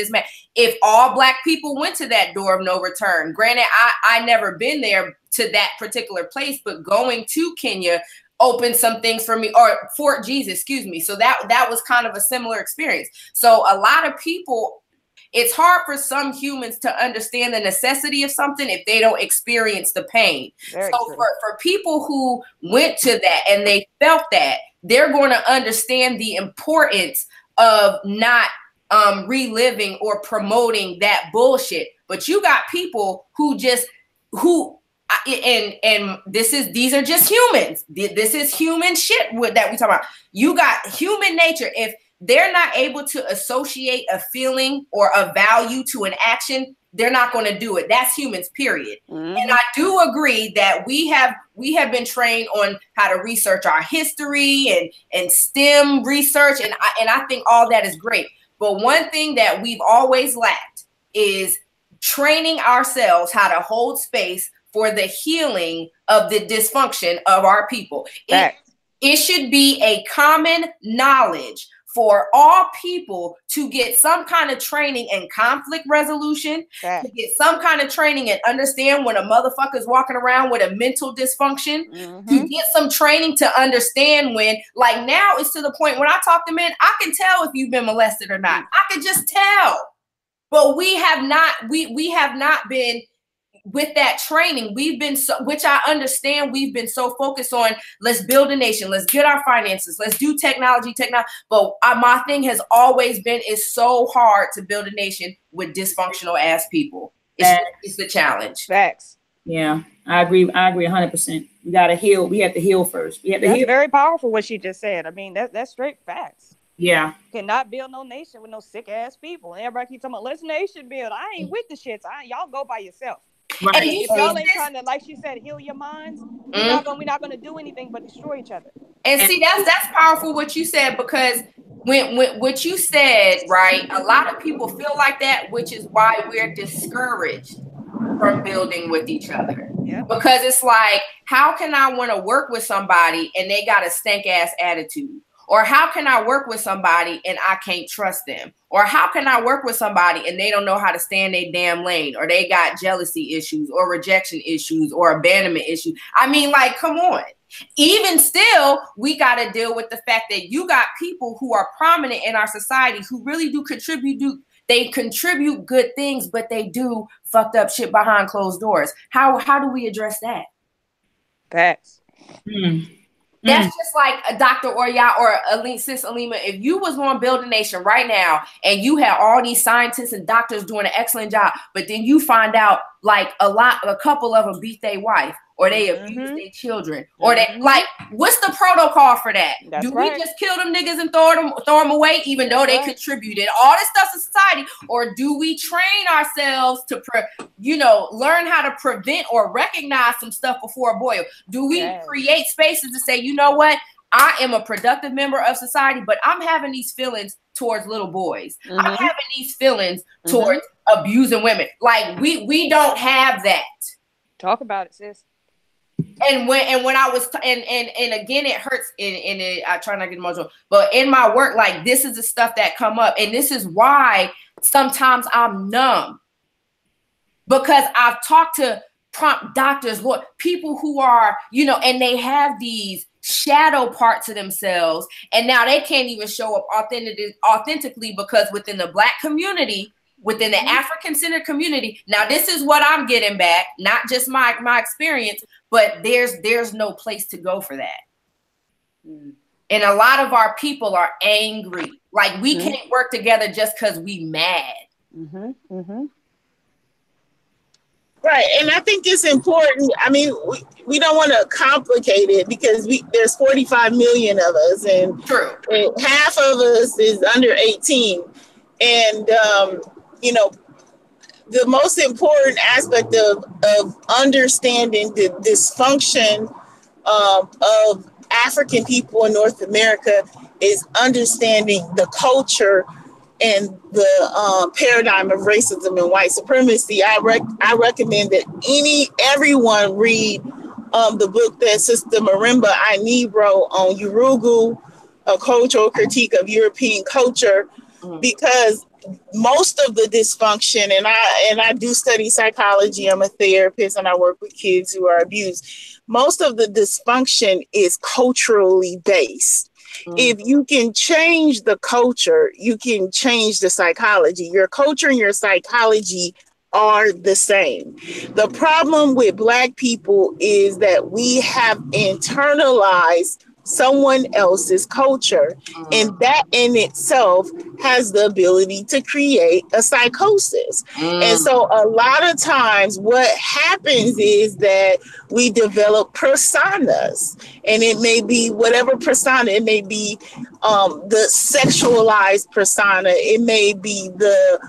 Speaker 4: if all Black people went to that door of no return. Granted, I never been there to that particular place, but going to Kenya opened some things for me, or Fort Jesus, excuse me. So that was kind of a similar experience. So a lot of people, it's hard for some humans to understand the necessity of something if they don't experience the pain. Very so for people who went to that and they felt that, they're going to understand the importance of not reliving or promoting that bullshit. But you got people who these are just humans. This is human shit that we talk about. You got human nature. If they're not able to associate a feeling or a value to an action, they're not going to do it. That's humans, period. Mm-hmm. And I do agree that we have been trained on how to research our history and STEM research, and I think all that is great. But one thing that we've always lacked is training ourselves how to hold space for the healing of the dysfunction of our people. It should be a common knowledge for all people to get some kind of training in conflict resolution, to get some kind of training and understand when a motherfucker's walking around with a mental dysfunction, to get some training to understand when, like now it's to the point when I talk to men, I can tell if you've been molested or not. I can just tell. But we have not been with that training. We've been which I understand, we've been so focused on, let's build a nation, let's get our finances, let's do technology. But my thing has always been, it's so hard to build a nation with dysfunctional ass people. It's the challenge.
Speaker 2: Facts.
Speaker 1: Yeah, I agree 100%. We got to heal. We have to heal first. We have to heal.
Speaker 2: Very powerful what she just said. I mean, that's straight facts.
Speaker 1: Yeah.
Speaker 2: Cannot build no nation with no sick ass people. And everybody keeps talking about, let's nation build. I ain't with the shits. Y'all go by yourself.
Speaker 1: Right.
Speaker 2: And if y'all ain't trying to, like she said, heal your minds, we're not gonna do anything but destroy each other.
Speaker 4: And see, that's powerful what you said, because when what you said, right, a lot of people feel like that, which is why we're discouraged from building with each other. Yeah. Because it's like, how can I want to work with somebody and they got a stank ass attitude? Or how can I work with somebody and I can't trust them? Or how can I work with somebody and they don't know how to stay in their damn lane? Or they got jealousy issues or rejection issues or abandonment issues. I mean, like, come on. Even still, we got to deal with the fact that you got people who are prominent in our society who really do contribute. They contribute good things, but they do fucked up shit behind closed doors. How do we address that?
Speaker 2: Facts.
Speaker 4: That's just like Dr. Oya or Sis Alima. If you was going to build a nation right now and you had all these scientists and doctors doing an excellent job, but then you find out like a couple of them beat their wife or they abuse their children or they like, what's the protocol for that? Do we just kill them niggas and throw them away even though they contributed all this stuff to society? Or do we train ourselves to, learn how to prevent or recognize some stuff before it boils? Do we create spaces to say, you know what? I am a productive member of society, but I'm having these feelings towards little boys. I'm having these feelings towards abusing women. Like we don't have that.
Speaker 2: Talk about it, sis.
Speaker 4: And when I was and again, it hurts. I try not to get emotional, but in my work, like this is the stuff that come up, and this is why sometimes I'm numb, because I've talked to prompt doctors, people who are, and they have these shadow parts of themselves, and now they can't even show up authentically because within the Black community, within the African-centered community, now this is what I'm getting back, not just my experience, but there's no place to go for that. And a lot of our people are angry. Like we can't work together just because we mad.
Speaker 3: Right, and I think it's important. I mean, we don't want to complicate it because there's 45 million of us, and half of us is under 18. And the most important aspect of understanding the dysfunction of African people in North America is understanding the culture and the paradigm of racism and white supremacy. I recommend that everyone read the book that Sister Marimba Aini wrote on Urugu, A Cultural Critique of European Culture, because most of the dysfunction, and I do study psychology, I'm a therapist, and I work with kids who are abused. Most of the dysfunction is culturally based. If you can change the culture, you can change the psychology. Your culture and your psychology are the same. The problem with Black people is that we have internalized someone else's culture. And that in itself has the ability to create a psychosis. And so a lot of times what happens is that we develop personas, and it may be whatever persona. It may be the sexualized persona. It may be the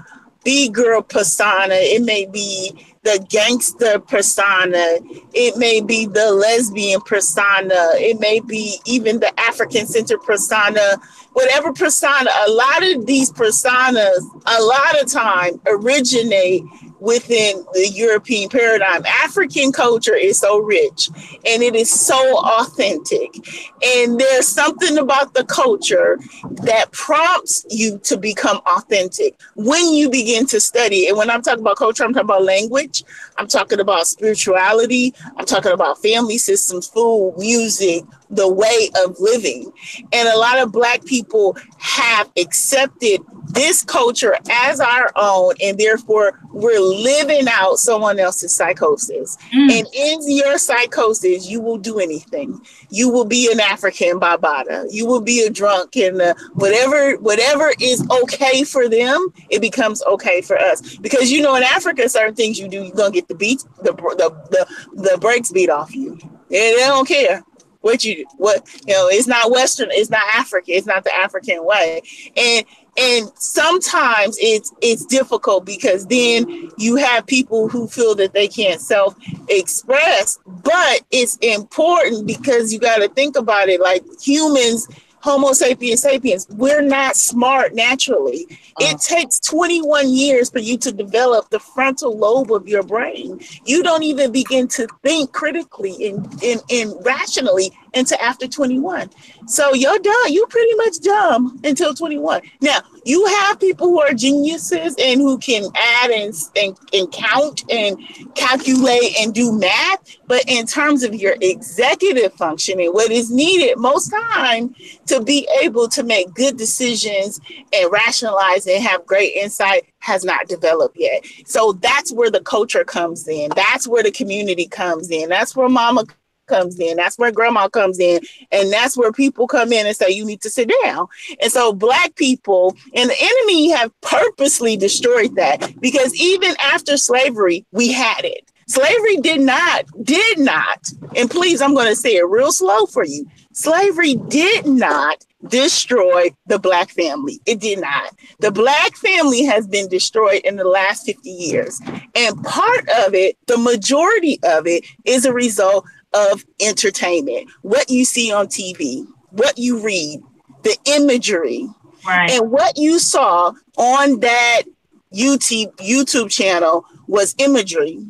Speaker 3: B-girl persona. It may be the gangster persona. It may be the lesbian persona. It may be even the African-centered persona. Whatever persona, a lot of these personas, a lot of time originate within the European paradigm. African culture is so rich and it is so authentic. And there's something about the culture that prompts you to become authentic when you begin to study. And when I'm talking about culture, I'm talking about language. I'm talking about spirituality. I'm talking about family systems, food, music, the way of living. And a lot of Black people have accepted this culture as our own, and therefore we're living out someone else's psychosis. And in your psychosis, you will do anything. You will be an African Babada. You will be a drunk, and whatever is okay for them, it becomes okay for us. Because in Africa, certain things you do, you're gonna get the brakes beat off you. And they don't care it's not Western, it's not African, it's not the African way. And sometimes it's difficult because then you have people who feel that they can't self-express, but it's important because you got to think about it like humans. Homo sapiens sapiens, we're not smart naturally. It takes 21 years for you to develop the frontal lobe of your brain. You don't even begin to think critically and rationally until after 21. So you're done. You're pretty much dumb until 21. Now, you have people who are geniuses and who can add and count and calculate and do math. But in terms of your executive functioning, what is needed most time to be able to make good decisions and rationalize and have great insight has not developed yet. So that's where the culture comes in. That's where the community comes in. That's where mama comes in. That's where grandma comes in. And that's where people come in and say, you need to sit down. And so Black people and the enemy have purposely destroyed that, because even after slavery, we had it. Slavery did not, and please, I'm going to say it real slow for you. Slavery did not destroy the Black family. It did not. The Black family has been destroyed in the last 50 years. And part of it, the majority of it, is a result of entertainment. What you see on TV, what you read, the imagery, right, and what you saw on that YouTube channel was imagery.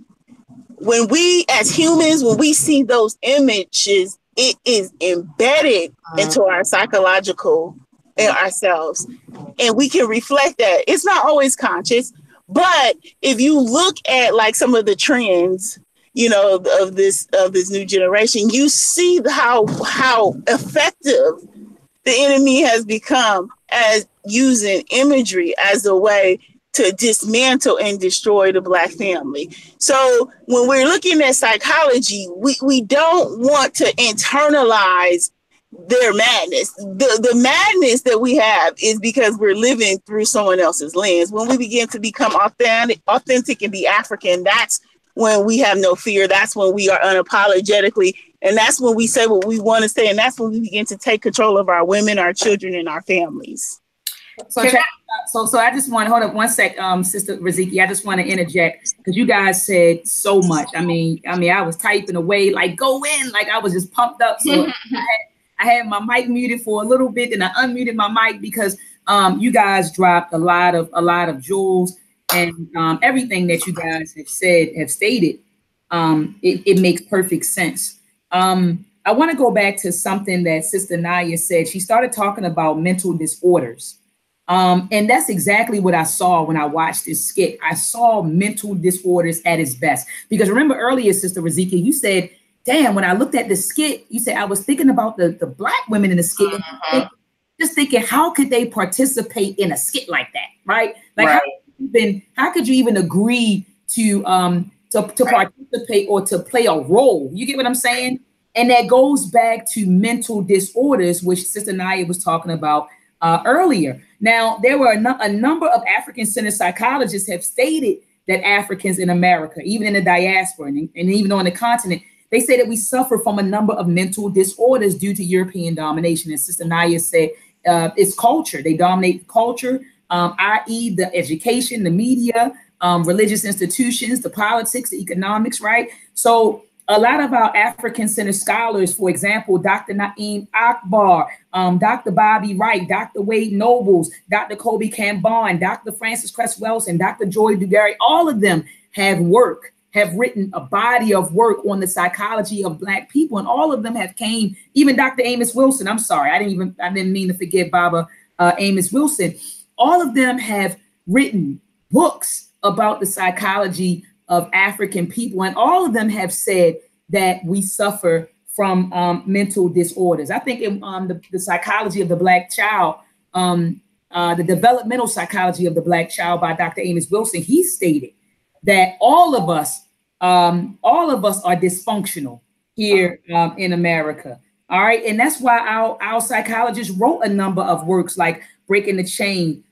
Speaker 3: When we as humans, when we see those images, it is embedded into our psychological and ourselves. And we can reflect that. It's not always conscious, but if you look at like some of the trends, of this new generation, you see how effective the enemy has become as using imagery as a way to dismantle and destroy the Black family. So when we're looking at psychology, we don't want to internalize their madness. The madness that we have is because we're living through someone else's lens. When we begin to become authentic and be African, that's when we have no fear. That's when we are unapologetically, and that's when we say what we want to say, and that's when we begin to take control of our women, our children, and our families.
Speaker 1: So I just want to hold up one sec, Sister Riziki. I just want to interject because you guys said so much. I mean, I was typing away, like go in, like I was just pumped up. So I had my mic muted for a little bit, and I unmuted my mic because you guys dropped a lot of jewels, and everything that you guys have stated, it makes perfect sense. I want to go back to something that Sister Naya said. She started talking about mental disorders. And that's exactly what I saw when I watched this skit. I saw mental disorders at its best. Because remember earlier, Sister Riziki, you said, damn, when I looked at the skit, you said, I was thinking about the Black women in the skit, just thinking, how could they participate in a skit like that, right? Like, right. How could you even agree to participate or to play a role? You get what I'm saying? And that goes back to mental disorders, which Sister Naya was talking about earlier. Now, there were a number of African-centered psychologists have stated that Africans in America, even in the diaspora and even on the continent, they say that we suffer from a number of mental disorders due to European domination. And Sister Naya said it's culture. They dominate culture, i.e. the education, the media, religious institutions, the politics, the economics, right? So a lot of our African-centered scholars, for example, Dr. Naeem Akbar, Dr. Bobby Wright, Dr. Wade Nobles, Dr. Kobe Cambon, Dr. Francis Cress Wilson, Dr. Joy Dugary, all of them have written a body of work on the psychology of Black people, and all of them have came, even Dr. Amos Wilson, I'm sorry, I didn't mean to forget Baba Amos Wilson. All of them have written books about the psychology of African people, and all of them have said that we suffer from mental disorders. I think in the psychology of the Black child, the developmental psychology of the Black child by Dr. Amos Wilson, he stated that all of us are dysfunctional here in America. All right, and that's why our psychologists wrote a number of works like Breaking the Chains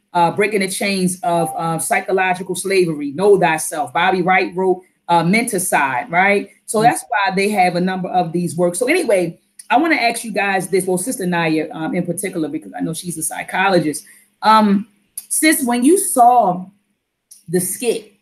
Speaker 1: of Psychological Slavery, Know Thyself. Bobby Wright wrote Menticide, right? So that's why they have a number of these works. So anyway, I want to ask you guys this, well, Sister Naya in particular, because I know she's a psychologist. Sis, when you saw the skit,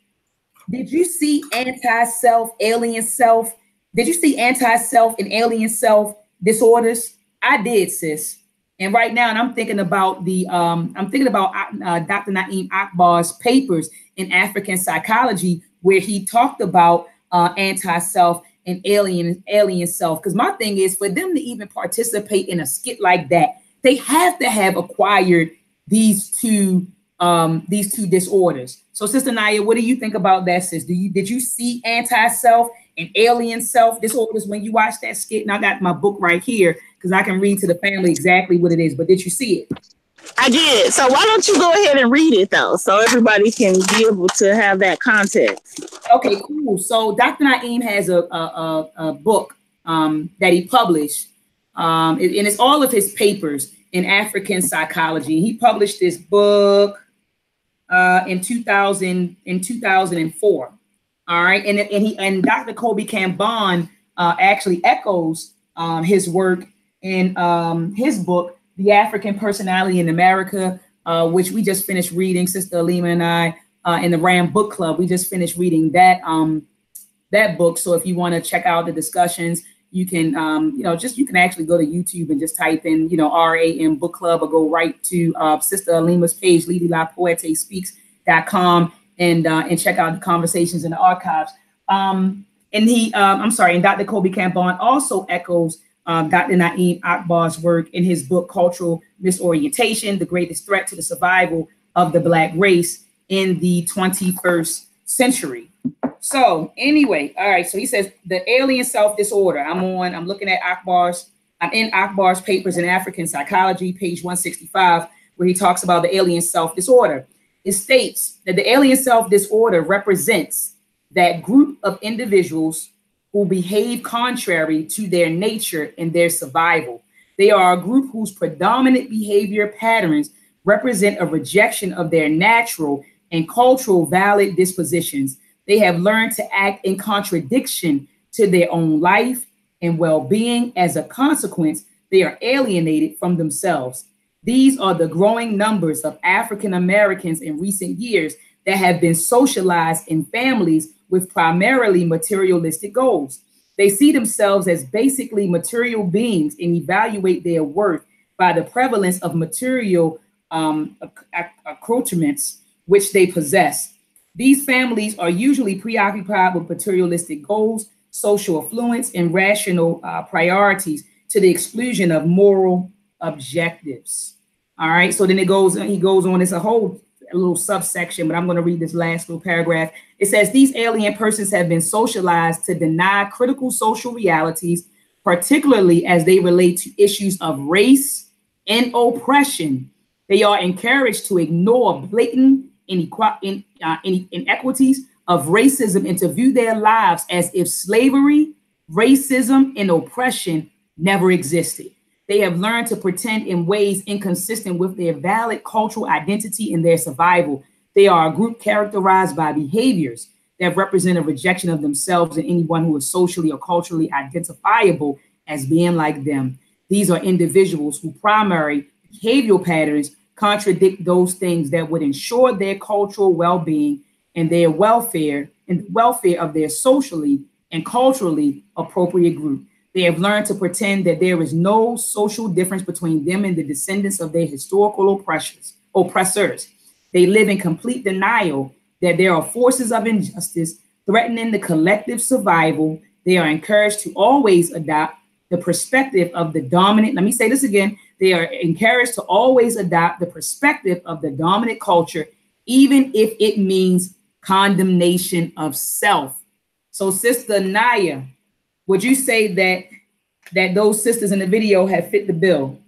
Speaker 1: did you see anti-self, alien self? Did you see anti-self and alien self disorders? I did, sis. And right now, and I'm thinking about Dr. Naeem Akbar's papers in African psychology, where he talked about anti-self and alien self. Because my thing is, for them to even participate in a skit like that, they have to have acquired these two disorders. So, Sister Naya, what do you think about that, sis? Did you see anti-self and alien self disorders when you watched that skit? And I got my book right here because I can read to the family exactly what it is. But did you see it?
Speaker 3: I did. So why don't you go ahead and read it, though, so everybody can be able to have that context.
Speaker 1: Okay, cool. So Dr. Naeem has a book that he published, and it's all of his papers in African psychology. He published this book in 2004. All right, and Dr. Kobe Cambon actually echoes his work in his book, The African Personality in America, which we just finished reading. Sister Alima and I in the RAM Book Club, we just finished reading that book. So if you want to check out the discussions, you can you can actually go to YouTube and just type in RAM Book Club, or go right to Sister Alima's page, LidiLaPoeteSpeaks.com. And check out the conversations in the archives. And Dr. Kobe Cambon also echoes Dr. Naeem Akbar's work in his book, Cultural Misorientation, The Greatest Threat to the Survival of the Black Race in the 21st Century. So anyway, all right, so he says the alien self disorder. I'm in Akbar's papers in African psychology, page 165, where he talks about the alien self disorder. It states that the alien self disorder represents that group of individuals who behave contrary to their nature and their survival. They are a group whose predominant behavior patterns represent a rejection of their natural and cultural valid dispositions. They have learned to act in contradiction to their own life and well-being. As a consequence, they are alienated from themselves. These are the growing numbers of African Americans in recent years that have been socialized in families with primarily materialistic goals. They see themselves as basically material beings and evaluate their worth by the prevalence of material accoutrements which they possess. These families are usually preoccupied with materialistic goals, social affluence, and rational priorities to the exclusion of moral objectives. All right, so then he goes on, it's a little subsection, but I'm going to read this last little paragraph. It says, these alien persons have been socialized to deny critical social realities, particularly as they relate to issues of race and oppression. They are encouraged to ignore blatant inequities of racism and to view their lives as if slavery Racism and oppression never existed. They have learned to pretend in ways inconsistent with their valid cultural identity and their survival. They are a group characterized by behaviors that represent a rejection of themselves and anyone who is socially or culturally identifiable as being like them. These are individuals whose primary behavioral patterns contradict those things that would ensure their cultural well-being and their welfare and the welfare of their socially and culturally appropriate group. They have learned to pretend that there is no social difference between them and the descendants of their historical oppressors. They live in complete denial that there are forces of injustice threatening the collective survival. They are encouraged to always adopt the perspective of the dominant. Let me say this again. They are encouraged to always adopt the perspective of the dominant culture, even if it means condemnation of self. So, Sister Naya, would you say that those sisters in the video have fit the bill?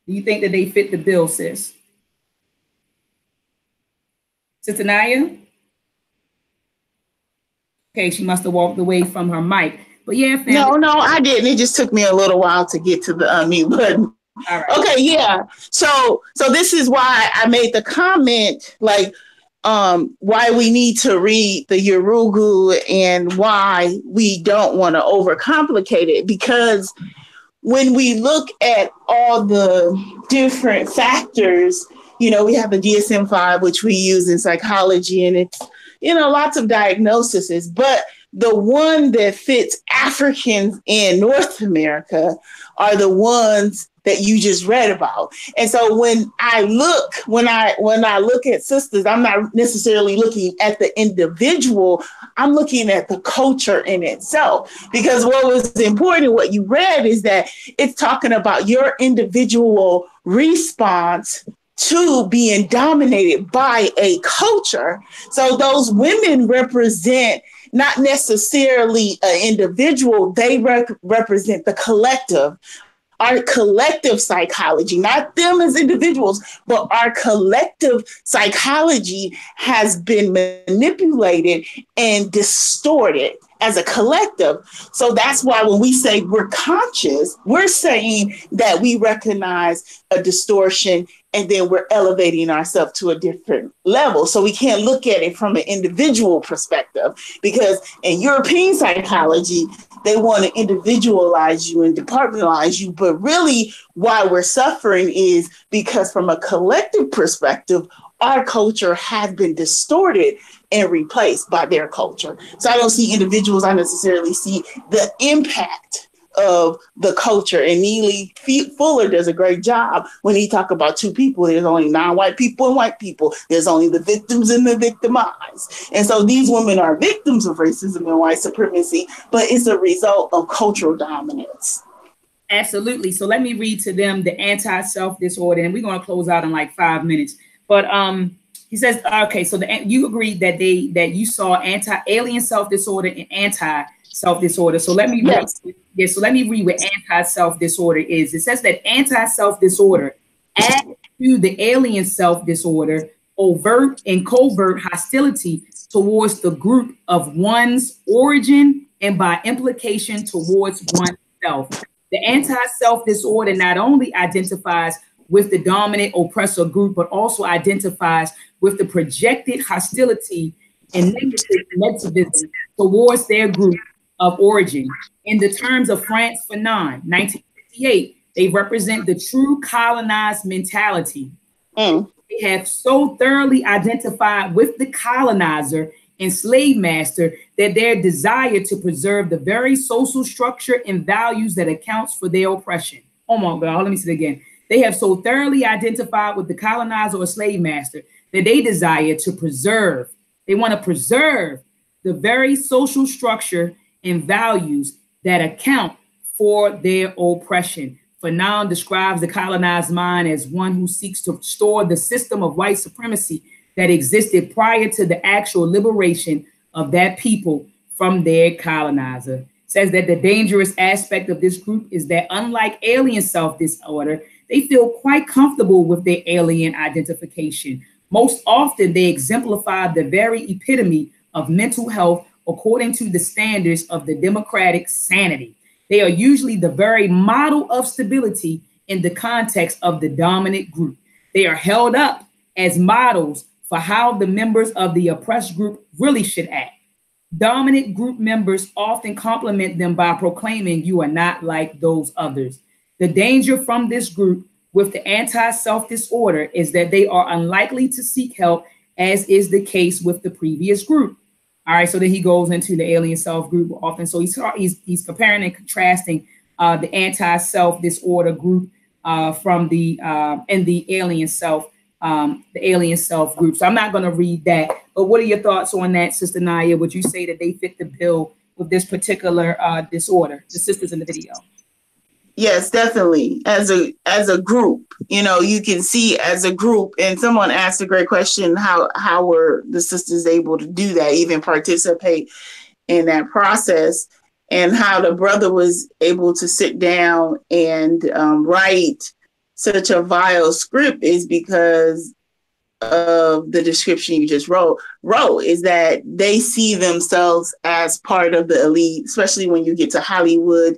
Speaker 1: Do you think that they fit the bill, sis? Sister Naya? Okay, she must have walked away from her mic. But yeah, family.
Speaker 3: No, I didn't. It just took me a little while to get to the unmute button.
Speaker 1: All right.
Speaker 3: Okay, yeah. So this is why I made the comment, like, why we need to read the Yurugu and why we don't want to overcomplicate it. Because when we look at all the different factors, you know, we have the DSM-5, which we use in psychology, and it's, you know, lots of diagnoses, but the one that fits Africans in North America are the ones that you just read about. And so when I look at sisters, I'm not necessarily looking at the individual, I'm looking at the culture in itself. Because what was important, what you read, is that it's talking about your individual response to being dominated by a culture. So those women represent not necessarily an individual, they represent the collective. Our collective psychology, not them as individuals, but our collective psychology has been manipulated and distorted as a collective. So that's why when we say we're conscious, we're saying that we recognize a distortion and then we're elevating ourselves to a different level. So we can't look at it from an individual perspective, because in European psychology, they want to individualize you and departmentalize you. But really why we're suffering is because from a collective perspective, our culture has been distorted and replaced by their culture. So I don't see individuals, I necessarily see the impact of the culture. And Neely Fuller does a great job when he talks about two people. There's only non-white people and white people. There's only the victims and the victimized. And so these women are victims of racism and white supremacy, but it's a result of cultural dominance.
Speaker 1: Absolutely. So let me read to them the anti-self disorder, and we're going to close out in like 5 minutes. But he says, okay, so you agreed that you saw anti-alien self disorder and anti-self disorder. So let me so let me read what anti-self disorder is. It says that anti-self disorder adds to the alien self disorder overt and covert hostility towards the group of one's origin and by implication towards oneself. The anti-self disorder not only identifies with the dominant oppressor group, but also identifies with the projected hostility and negativism towards their group of origin. In the terms of Frantz Fanon, 1958, they represent the true colonized mentality. They have so thoroughly identified with the colonizer and slave master that their desire to preserve the very social structure and values that accounts for their oppression. Oh my God, let me say it again. They have so thoroughly identified with the colonizer or slave master that they desire to preserve. They want to preserve the very social structure and values that account for their oppression. Fanon describes the colonized mind as one who seeks to restore the system of white supremacy that existed prior to the actual liberation of that people from their colonizer. Says that the dangerous aspect of this group is that unlike alien self disorder, they feel quite comfortable with their alien identification. Most often, they exemplify the very epitome of mental health according to the standards of the democratic sanity. They are usually the very model of stability in the context of the dominant group. They are held up as models for how the members of the oppressed group really should act. Dominant group members often compliment them by proclaiming, "You are not like those others." The danger from this group with the anti-self disorder is that they are unlikely to seek help, as is the case with the previous group. All right, so then he goes into the alien self group often. So he's comparing and contrasting the anti-self disorder group from the alien self group. So I'm not going to read that. But what are your thoughts on that, Sister Naya? Would you say that they fit the bill with this particular disorder, the sisters in the video?
Speaker 3: Yes, definitely. As a group, you can see as a group, and someone asked a great question, how were the sisters able to do that, even participate in that process, and how the brother was able to sit down and write such a vile script is because of the description you just wrote is that they see themselves as part of the elite, especially when you get to Hollywood.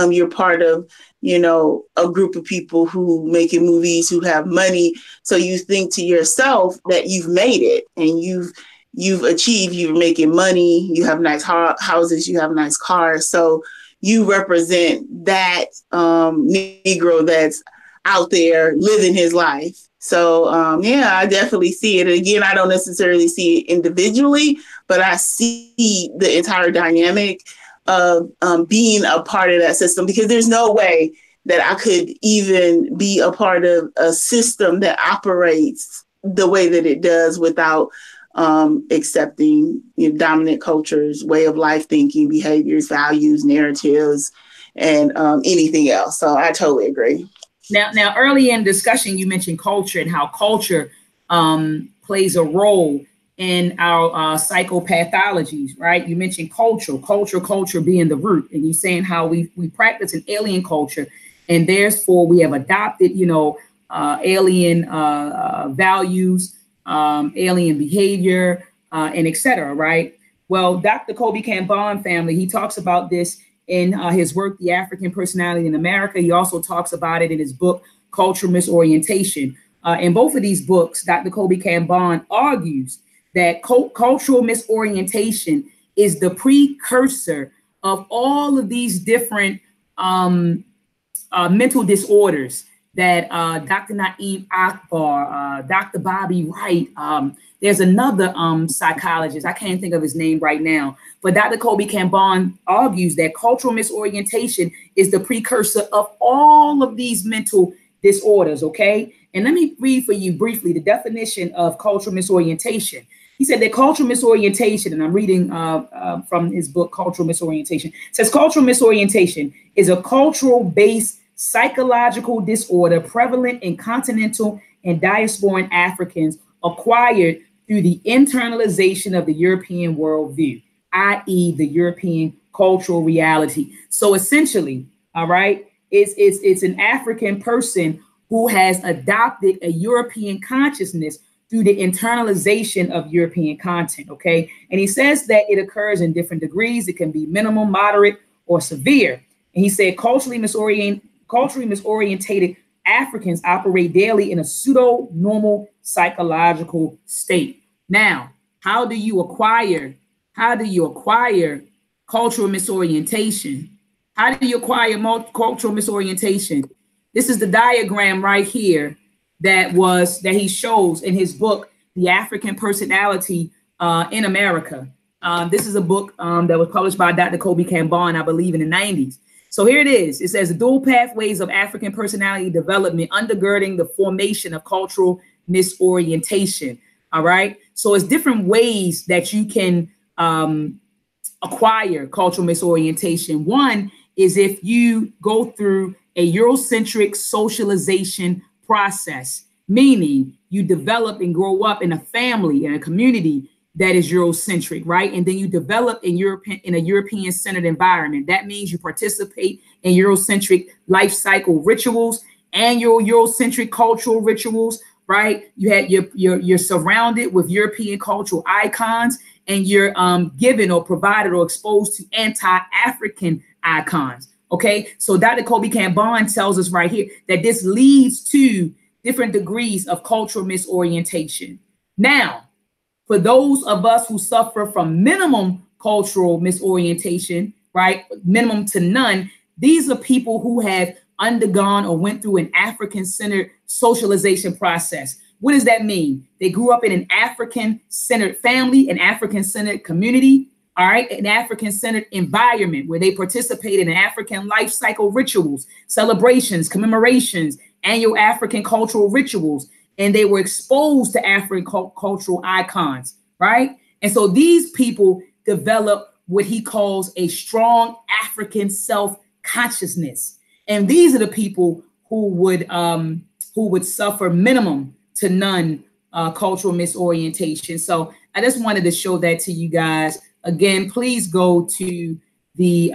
Speaker 3: You're part of, a group of people who making movies, who have money. So you think to yourself that you've made it and you've achieved, you're making money, you have nice houses, you have nice cars. So you represent that Negro that's out there living his life. So, I definitely see it. And again, I don't necessarily see it individually, but I see the entire dynamic of being a part of that system, because there's no way that I could even be a part of a system that operates the way that it does without accepting dominant cultures, way of life thinking, behaviors, values, narratives, and anything else. So I totally agree.
Speaker 1: Now, early in discussion, you mentioned culture and how culture plays a role in our psychopathologies, right? You mentioned culture being the root, and you're saying how we practice an alien culture, and therefore we have adopted, alien values, alien behavior, and etc. Right? Well, Dr. Kobe Cambon family, he talks about this in his work, The African Personality in America. He also talks about it in his book, Cultural Misorientation. In both of these books, Dr. Kobe Cambon argues that cultural misorientation is the precursor of all of these different mental disorders that Dr. Naeem Akbar, Dr. Bobby Wright, there's another psychologist, I can't think of his name right now, but Dr. Kobe Cambon argues that cultural misorientation is the precursor of all of these mental disorders, okay? And let me read for you briefly the definition of cultural misorientation. He said that cultural misorientation, and I'm reading from his book, Cultural Misorientation, says cultural misorientation is a cultural-based psychological disorder prevalent in continental and diasporan Africans acquired through the internalization of the European worldview, i.e. the European cultural reality. So essentially, all right, it's an African person who has adopted a European consciousness through the internalization of European content, okay? And he says that it occurs in different degrees. It can be minimal, moderate, or severe. And he said culturally misorientated Africans operate daily in a pseudo-normal psychological state. Now, how do you acquire cultural misorientation? How do you acquire cultural misorientation? This is the diagram right here that he shows in his book, The African Personality in America. This is a book that was published by Dr. Kobe Cambon, I believe, in the 90s. So here it is. It says dual pathways of African personality development undergirding the formation of cultural misorientation. All right. So it's different ways that you can acquire cultural misorientation. One is if you go through a Eurocentric socialization process, meaning you develop and grow up in a family, in a community that is Eurocentric, right? And then you develop in a European-centered environment. That means you participate in Eurocentric life cycle rituals and your Eurocentric cultural rituals, right? You're surrounded with European cultural icons, and you're given or provided or exposed to anti-African icons. Okay, so Dr. Kobe Cambon tells us right here that this leads to different degrees of cultural misorientation. Now, for those of us who suffer from minimum cultural misorientation, right, minimum to none, these are people who have undergone or went through an African-centered socialization process. What does that mean? They grew up in an African-centered family, an African-centered community, all right, an African-centered environment where they participated in African life cycle rituals, celebrations, commemorations, annual African cultural rituals, and they were exposed to African cultural icons, right? And so these people develop what he calls a strong African self-consciousness. And these are the people who would suffer minimum to none cultural misorientation. So I just wanted to show that to you guys. Again, please go to the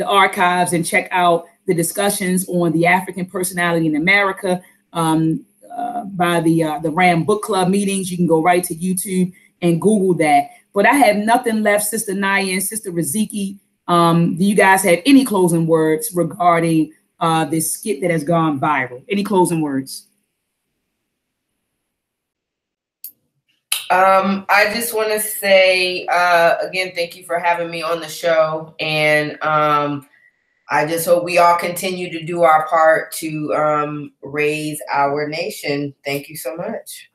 Speaker 1: archives and check out the discussions on the African personality in America by the RAM Book Club meetings. You can go right to YouTube and Google that. But I have nothing left, Sister Naya and Sister Riziki. Do you guys have any closing words regarding this skit that has gone viral? Any closing words?
Speaker 4: I just want to say, again, thank you for having me on the show. And I just hope we all continue to do our part to raise our nation. Thank you so much.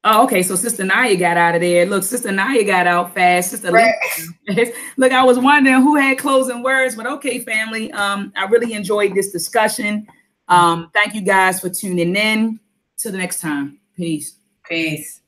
Speaker 1: Oh, okay. So Sister Naya got out of there. Look, Sister Naya got out fast. Sister Look, I was wondering who had closing words, but okay, family. I really enjoyed this discussion. Thank you guys for tuning in. Till the next time. Peace.
Speaker 4: Peace.